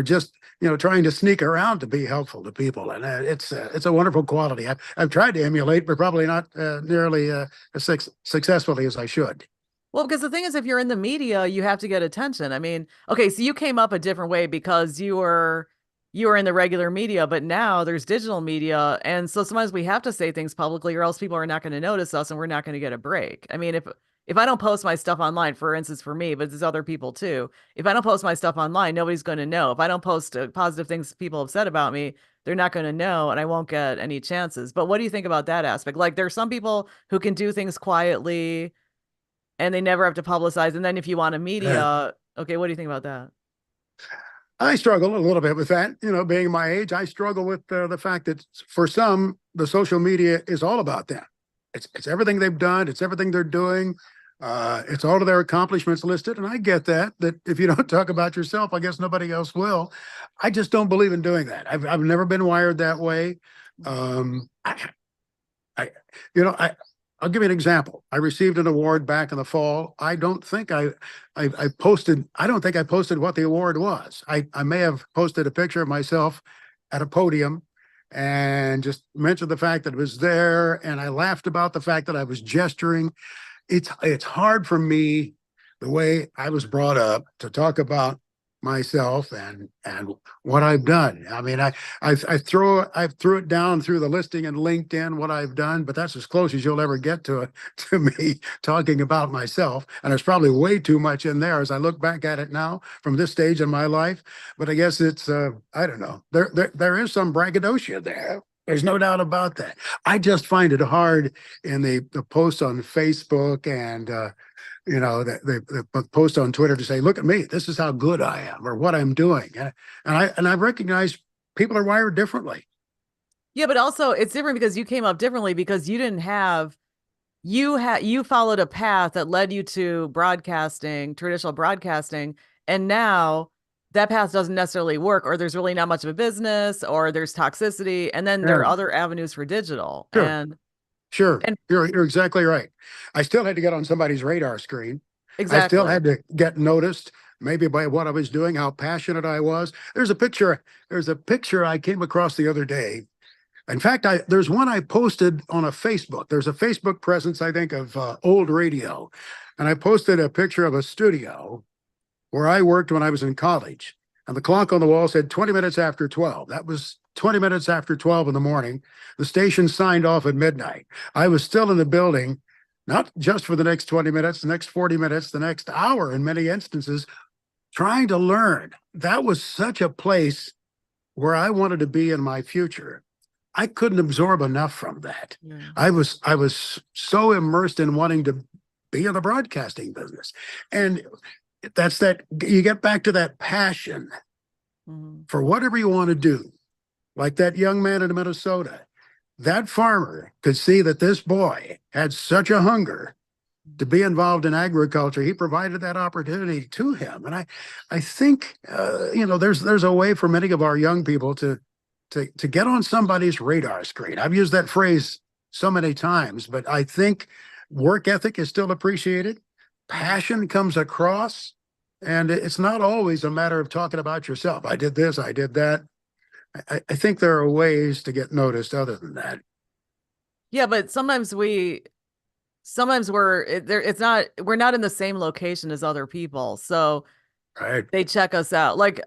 just trying to sneak around to be helpful to people, and it's a wonderful quality. I've tried to emulate, but probably not nearly as successfully as I should. Well, because the thing is, if you're in the media, you have to get attention. I mean, okay, so you came up a different way because you were in the regular media, but now there's digital media, and so sometimes we have to say things publicly, or else people are not going to notice us, and we're not going to get a break. I mean, if I don't post my stuff online, for instance, for me, but there's other people too. If I don't post my stuff online, nobody's going to know. If I don't post positive things people have said about me, they're not going to know, and I won't get any chances. But what do you think about that aspect? Like, there's some people who can do things quietly and they never have to publicize. And then if you want a media, okay, what do you think about that? I struggle a little bit with that. Being my age, I struggle with the fact that for some, the social media is all about them. It's everything they've done. It's everything they're doing. It's all of their accomplishments listed. And I get that if you don't talk about yourself, I guess nobody else will. I just don't believe in doing that. I've never been wired that way. I, I'll give you an example. I received an award back in the fall. I don't think I posted. I don't think I posted what the award was. I may have posted a picture of myself at a podium and just mentioned the fact that it was there, and I laughed about the fact that I was gesturing. It's hard for me, the way I was brought up, to talk about myself and what I've done. I mean, I threw it down through the listing and LinkedIn what I've done, but that's as close as you'll ever get to me talking about myself. And there's probably way too much in there as I look back at it now from this stage in my life. But I guess it's I don't know. There is some braggadocio there. There's no doubt about that. I just find it hard in the posts on Facebook and they post on Twitter to say, "Look at me, this is how good I am," or what I'm doing, and I recognize people are wired differently. Yeah, but also it's different because you came up differently because you didn't have you followed a path that led you to broadcasting, traditional broadcasting, and now that path doesn't necessarily work, or there's really not much of a business, or there's toxicity, and then there are Yeah, other avenues for digital. sure, sure. And You're exactly right. I still had to get on somebody's radar screen. I still exactly. had to get noticed, maybe by what I was doing, how passionate I was. There's a picture I came across the other day. In fact, there's one I posted on a Facebook. There's a Facebook presence, I think, of old radio. And I posted a picture of a studio where I worked when I was in college. And the clock on the wall said 20 minutes after 12. That was 20 minutes after 12 in the morning. The station signed off at midnight. I was still in the building, not just for the next 20 minutes, the next 40 minutes, the next hour in many instances, trying to learn. That was such a place where I wanted to be in my future. I couldn't absorb enough from that. Yeah. I was so immersed in wanting to be in the broadcasting business. And that's that you get back to that passion Mhm. for whatever you want to do. Like that young man in Minnesota. That farmer could see that this boy had such a hunger to be involved in agriculture. He provided that opportunity to him. And I think, there's a way for many of our young people to get on somebody's radar screen. I've used that phrase so many times, but I think work ethic is still appreciated. Mhm. Passion comes across, and it's not always a matter of talking about yourself. I did this, I did that. I think there are ways to get noticed other than that. Yeah, but sometimes it's not we're not in the same location as other people. So Right. they check us out. Like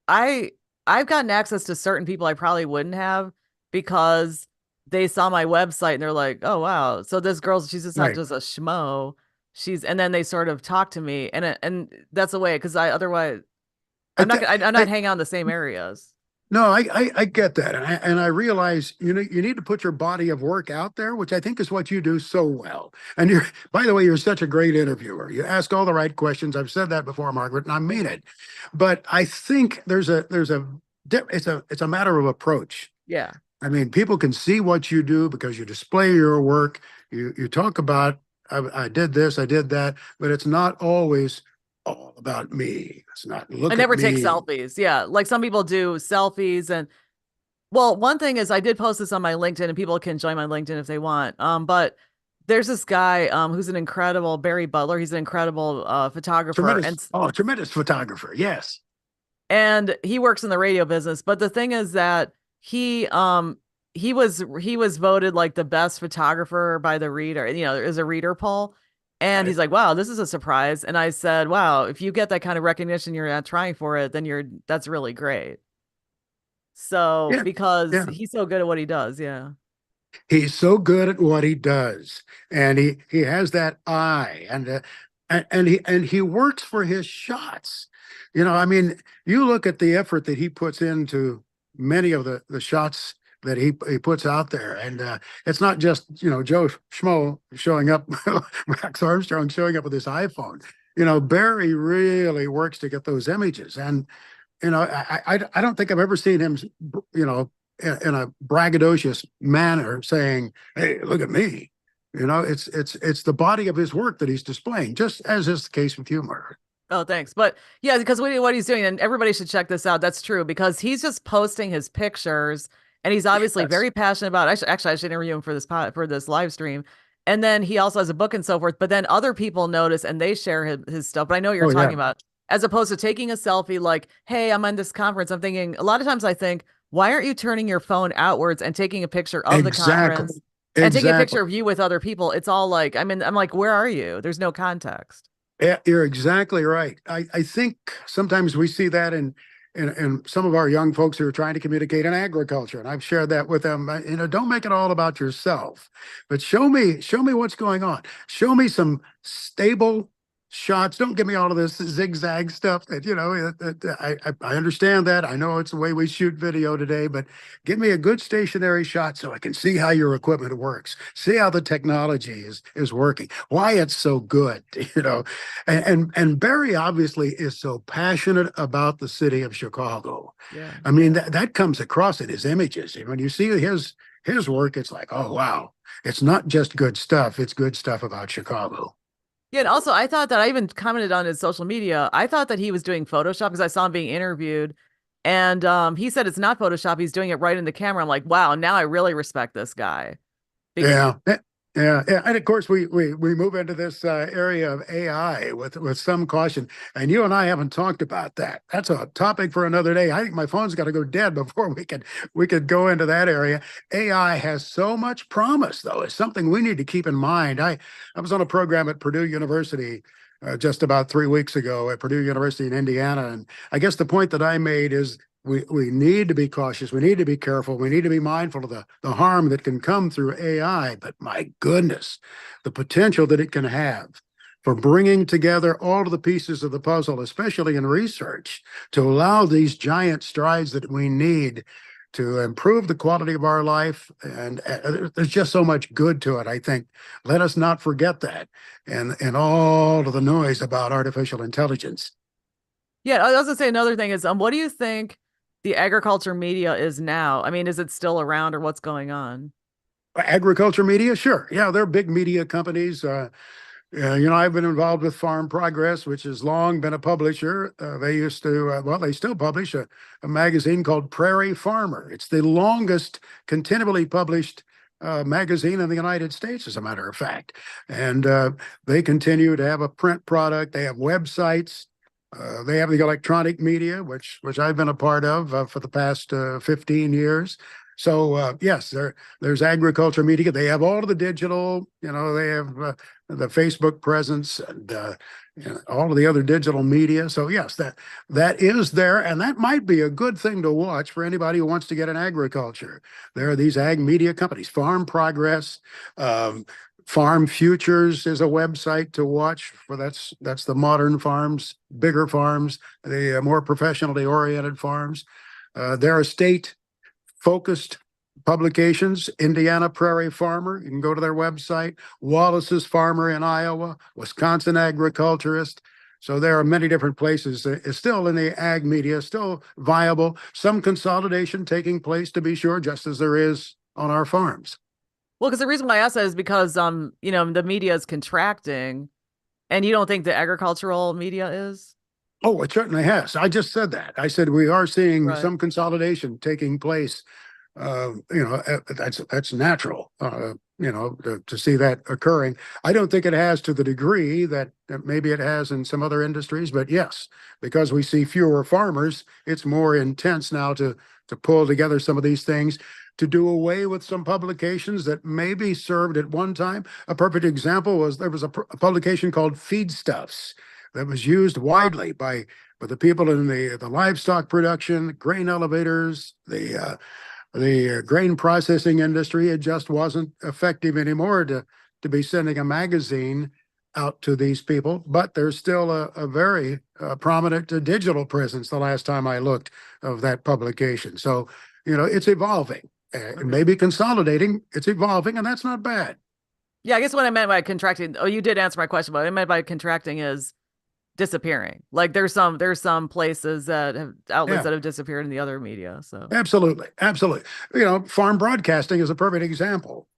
I I've gotten access to certain people I probably wouldn't have because they saw my website and they're like, "Oh wow, so this girl, she's just not Right. just a schmo. She's," and then they sort of talk to me, and that's the way because I otherwise I, th- I'm not I hanging out in the same areas. No, I get that, and I realize you need to put your body of work out there, which I think is what you do so well. And by the way, you're such a great interviewer. You ask all the right questions. I've said that before, Margaret, and I mean it. But I think it's a matter of approach. Yeah. I mean, people can see what you do because you display your work. You talk about I did this, I did that, but it's not always all about me. It's not I look at never take me. selfies. Yeah. Like some people do selfies and well, one thing is I did post this on my LinkedIn and people can join my LinkedIn if they want. But there's this guy who's an incredible Barry Butler. He's an incredible photographer Tremendous photographer. Yes. and he works in the radio business. But the thing is that he was voted like the best photographer by the reader. You know, there is a reader poll. And Right. he's like, wow, this is a surprise. And I said, wow, if you get that kind of recognition, you're not trying for it, then that's really great. So Yeah. because Yeah. he's so good at what he does, yeah. He's so good at what he does, and he has that eye, and he works for his shots. I mean, you look at the effort that he puts into many of the shots that he puts out there, and it's not just Joe Schmo showing up, Max Armstrong showing up with his iPhone. Barry really works to get those images, and I don't think I've ever seen him, in a braggadocious manner saying, "Hey, look at me." It's the body of his work that he's displaying, just as is the case with humor. Oh, thanks. But yeah, because what he's doing, and everybody should check this out. That's true because he's just posting his pictures, and he's obviously Yes, very passionate about. I should interview him for for this live stream. And then he also has a book and so forth. But then other people notice and they share his stuff. But I know what you're oh yeah, talking about, as opposed to taking a selfie, like, "Hey, I'm on this conference." I'm thinking a lot of times I think, why aren't you turning your phone outwards and taking a picture of the exactly, conference and taking a exactly. picture of you with other people? It's all like, I'm like, where are you? There's no context. Yeah, you're exactly right. I think sometimes we see that in some of our young folks who are trying to communicate in agriculture, and I've shared that with them. Don't make it all about yourself, but show me what's going on. Show me some stable. shots. Don't give me all of this zigzag stuff that, I understand that. I know it's the way we shoot video today, but give me a good stationary shot so I can see how your equipment works, see how the technology is working, why it's so good, and Barry obviously is so passionate about the city of Chicago. Yeah. I mean, that comes across in his images. When you see his work, it's like, oh wow, it's not just good stuff, it's good stuff about Chicago. Yeah, and also I thought that I even commented on his social media. I thought that he was doing Photoshop because I saw him being interviewed, and he said it's not Photoshop. He's doing it right in the camera. I'm like, wow, now I really respect this guy. Be- Yeah, yeah, and of course we move into this area of AI with some caution, and you and I haven't talked about that. That's a topic for another day. I think my phone's got to go dead before we could go into that area. AI has so much promise, though. It's something we need to keep in mind. I was on a program at Purdue University. Just about 3 weeks ago at Purdue University in Indiana. And I guess the point that I made is we need to be cautious. We need to be careful. We need to be mindful of the harm that can come through AI. But my goodness, the potential that it can have for bringing together all of the pieces of the puzzle, especially in research, to allow these giant strides that we need to improve the quality of our life. And there's just so much good to it, I think. Let us not forget that and all of the noise about artificial intelligence. yeah, I was gonna say another thing is, what do you think the agriculture media is now? I mean, is it still around or what's going on? Agriculture media, sure. Yeah, they're big media companies. I've been involved with Farm Progress, which has long been a publisher. They used to, well, they still publish a magazine called Prairie Farmer. It's the longest continually published magazine in the United States, as a matter of fact. And they continue to have a print product. They have websites. They have the electronic media, which I've been a part of for the past 15 years. So yes, there's agriculture media. They have all of the digital. They have the Facebook presence and all of the other digital media. So yes, that is there, and that might be a good thing to watch for anybody who wants to get in agriculture. There are these ag media companies, Farm Progress. Farm Futures is a website to watch for. That's the modern farms, bigger farms, the more professionally oriented farms. There are state focused publications. Indiana Prairie Farmer, you can go to their website. Wallace's Farmer in Iowa, Wisconsin Agriculturist. So there are many different places. It's still in the ag media, still viable. Some consolidation taking place, to be sure, just as there is on our farms. Well, because the reason why I asked that is because the media is contracting, and you don't think the agricultural media is? Oh, it certainly has. I just said that. I said we are seeing Right. some consolidation taking place. That's natural. To see that occurring. I don't think it has to the degree that maybe it has in some other industries, but yes, because we see fewer farmers, it's more intense now to pull together some of these things, to do away with some publications that maybe served at one time. A perfect example was there was a publication called Feedstuffs that was used widely by the people in the livestock production, grain elevators, the grain processing industry. It just wasn't effective anymore to be sending a magazine out to these people. But there's still a very prominent digital presence the last time I looked of that publication. So, it's evolving. It Okay. may be consolidating, it's evolving, and that's not bad. Yeah, I guess what I meant by contracting, oh, you did answer my question, but what I meant by contracting is disappearing. Like there's some places that have outlets Yeah. that have disappeared in the other media. So Absolutely, absolutely. Farm broadcasting is a perfect example.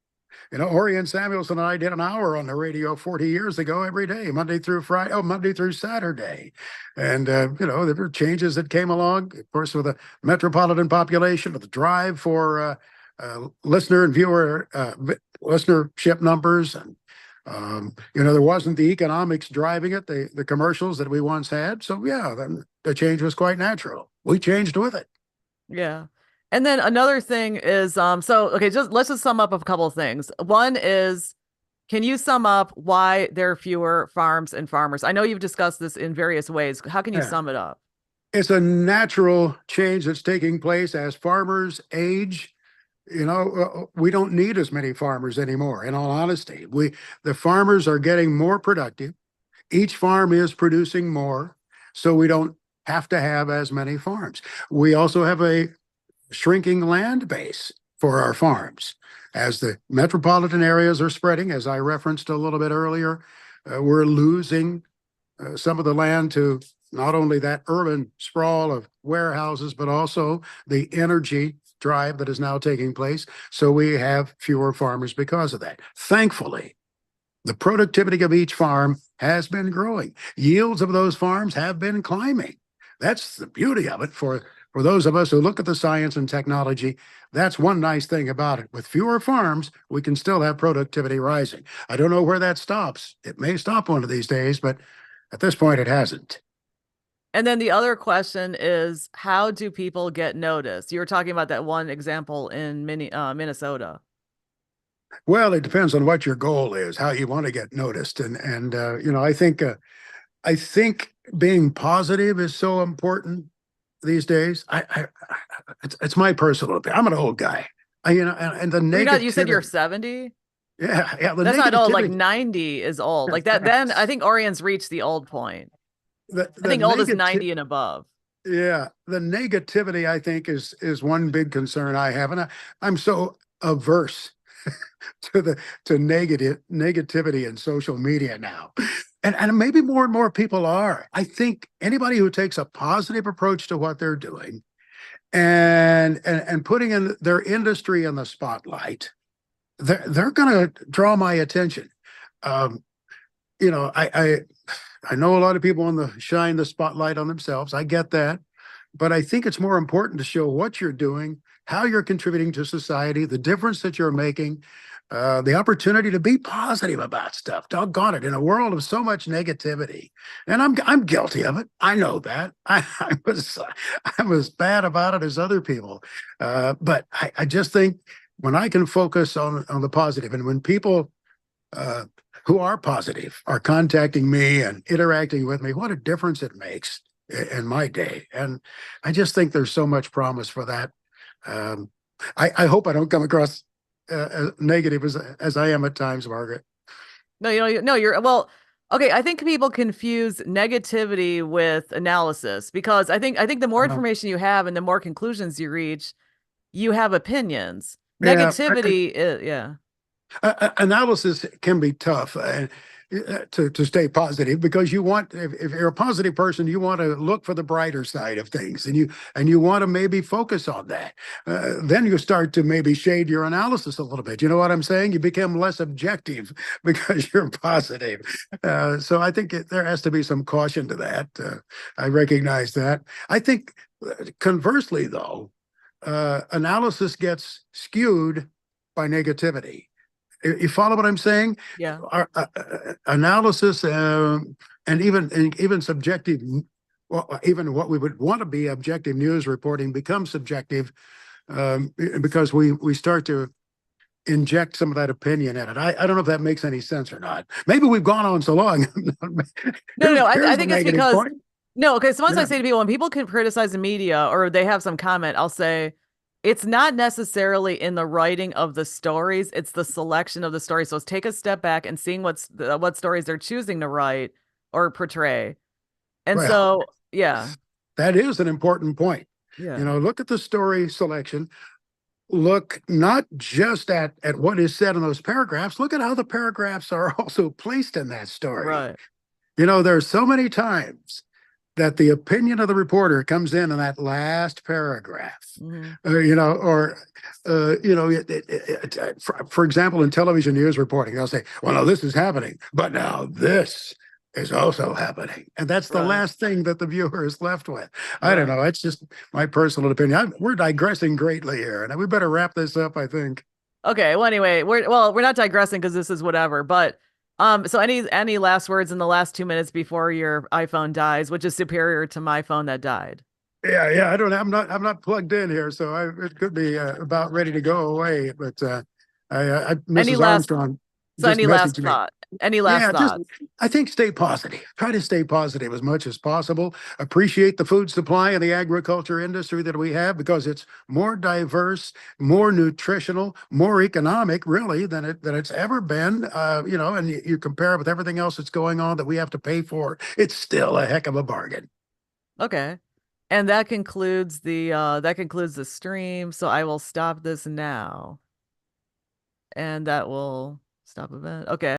Orion Samuelson and I did an hour on the radio 40 years ago every day, Monday through Friday, Monday through Saturday. And, there were changes that came along, of course, with the metropolitan population, with the drive for listener and viewer listenership numbers. And, there wasn't the economics driving it, the commercials that we once had. So, yeah, then the change was quite natural. We changed with it. yeah. And then another thing is so okay, just let's just sum up a couple of things. One is, can you sum up why there are fewer farms and farmers? I know you've discussed this in various ways. How can you Yeah. sum it up? It's a natural change that's taking place as farmers age. We don't need as many farmers anymore. In all honesty, the farmers are getting more productive. Each farm is producing more, so we don't have to have as many farms. We also have a shrinking land base for our farms. As the metropolitan areas are spreading, as I referenced a little bit earlier, we're losing some of the land to not only that urban sprawl of warehouses, but also the energy drive that is now taking place. So we have fewer farmers because of that. Thankfully, the productivity of each farm has been growing. Yields of those farms have been climbing. That's the beauty of it for those of us who look at the science and technology. That's one nice thing about it. With fewer farms, we can still have productivity rising. I don't know where that stops. It may stop one of these days, but at this point, it hasn't. And then the other question is, how do people get noticed? You were talking about that one example in Minnesota. Well, it depends on what your goal is, how you want to get noticed, and you know, I think being positive is so important these days. It's my personal opinion. I'm an old guy. You know, and the You're not, you said you're negativity. 70? Yeah, the That's not old. Like negativity. 90 is old. Like that, then I think Orion's reached the old point. I The think old is negative. 90 and above. Yeah, the negativity I think is one big concern I have, and I'm so averse to the to negativity in social media now. And maybe more and more people are. I think anybody who takes a positive approach to what they're doing and putting in their industry in the spotlight, they're going to draw my attention. Um, you know, I know a lot of people want to shine the spotlight on themselves. I get that. But I think it's more important to show what you're doing, how you're contributing to society, the difference that you're making, the opportunity to be positive about stuff. Doggone it, in a world of so much negativity, and I'm guilty of it. I know that. I'm as bad about it as other people, but I just think when I can focus on the positive, and when people uh, who are positive are contacting me and interacting with me, what a difference it makes in my day. And I just think there's so much promise for that. Um, I hope I don't come across as negative as I am at times, Margaret. No, no, you're well. Okay, I think people confuse negativity with analysis because I think the more Uh, information you have and the more conclusions you reach, you have opinions. yeah, Negativity, yeah, analysis can be tough to stay positive because you want if you're a positive person you want to look for the brighter side of things and you want to maybe focus on that. Then you start to maybe shade your analysis a little bit. You know what I'm saying? You become less objective because you're positive. So I think there has to be some caution to that. I recognize that. I think conversely though, analysis gets skewed by negativity. You follow what I'm saying? yeah, Our analysis and even subjective, well, even what we would want to be objective news reporting becomes subjective because we start to inject some of that opinion in it. I don't know if that makes any sense or not. Maybe we've gone on so long. no, no, no. I Here's the think it's negative because point. no, okay. Sometimes I Yeah. say to people when people can criticize the media or they have some comment, I'll say it's not necessarily in the writing of the stories, it's the selection of the stories. So let's take a step back and seeing what stories they're choosing to write or portray. And Well, so, yeah, that is an important point. You yeah, know, look at the story selection. Look not just at what is said in those paragraphs, look at how the paragraphs are also placed in that story. right. You know, there's so many times that the opinion of the reporter comes in that last paragraph. Hmm. You know, or you know, for example, in television news reporting, they'll say, "Well, no, this is happening, but now this is also happening," and that's the Right, last thing that the viewer is left with. I don't right. know. It's just my personal opinion. We're digressing greatly here, and we better wrap this up. I think. Okay. Well, anyway, we're not digressing because this is whatever. But so any last words in the last 2 minutes before your iPhone dies, which is superior to my phone that died? Yeah, yeah. I don't. I'm not plugged in here, so it could be about ready to go away. But Any Mrs. last Armstrong. So just any last message me. thought? Any last Yeah, just thoughts? I think stay positive. Try to stay positive as much as possible. Appreciate the food supply and the agriculture industry that we have because it's more diverse, more nutritional, more economic, really, than it's ever been. And you compare it with everything else that's going on that we have to pay for. It's still a heck of a bargain. Okay. And that concludes the stream. So I will stop this now. And that will stop event. Okay.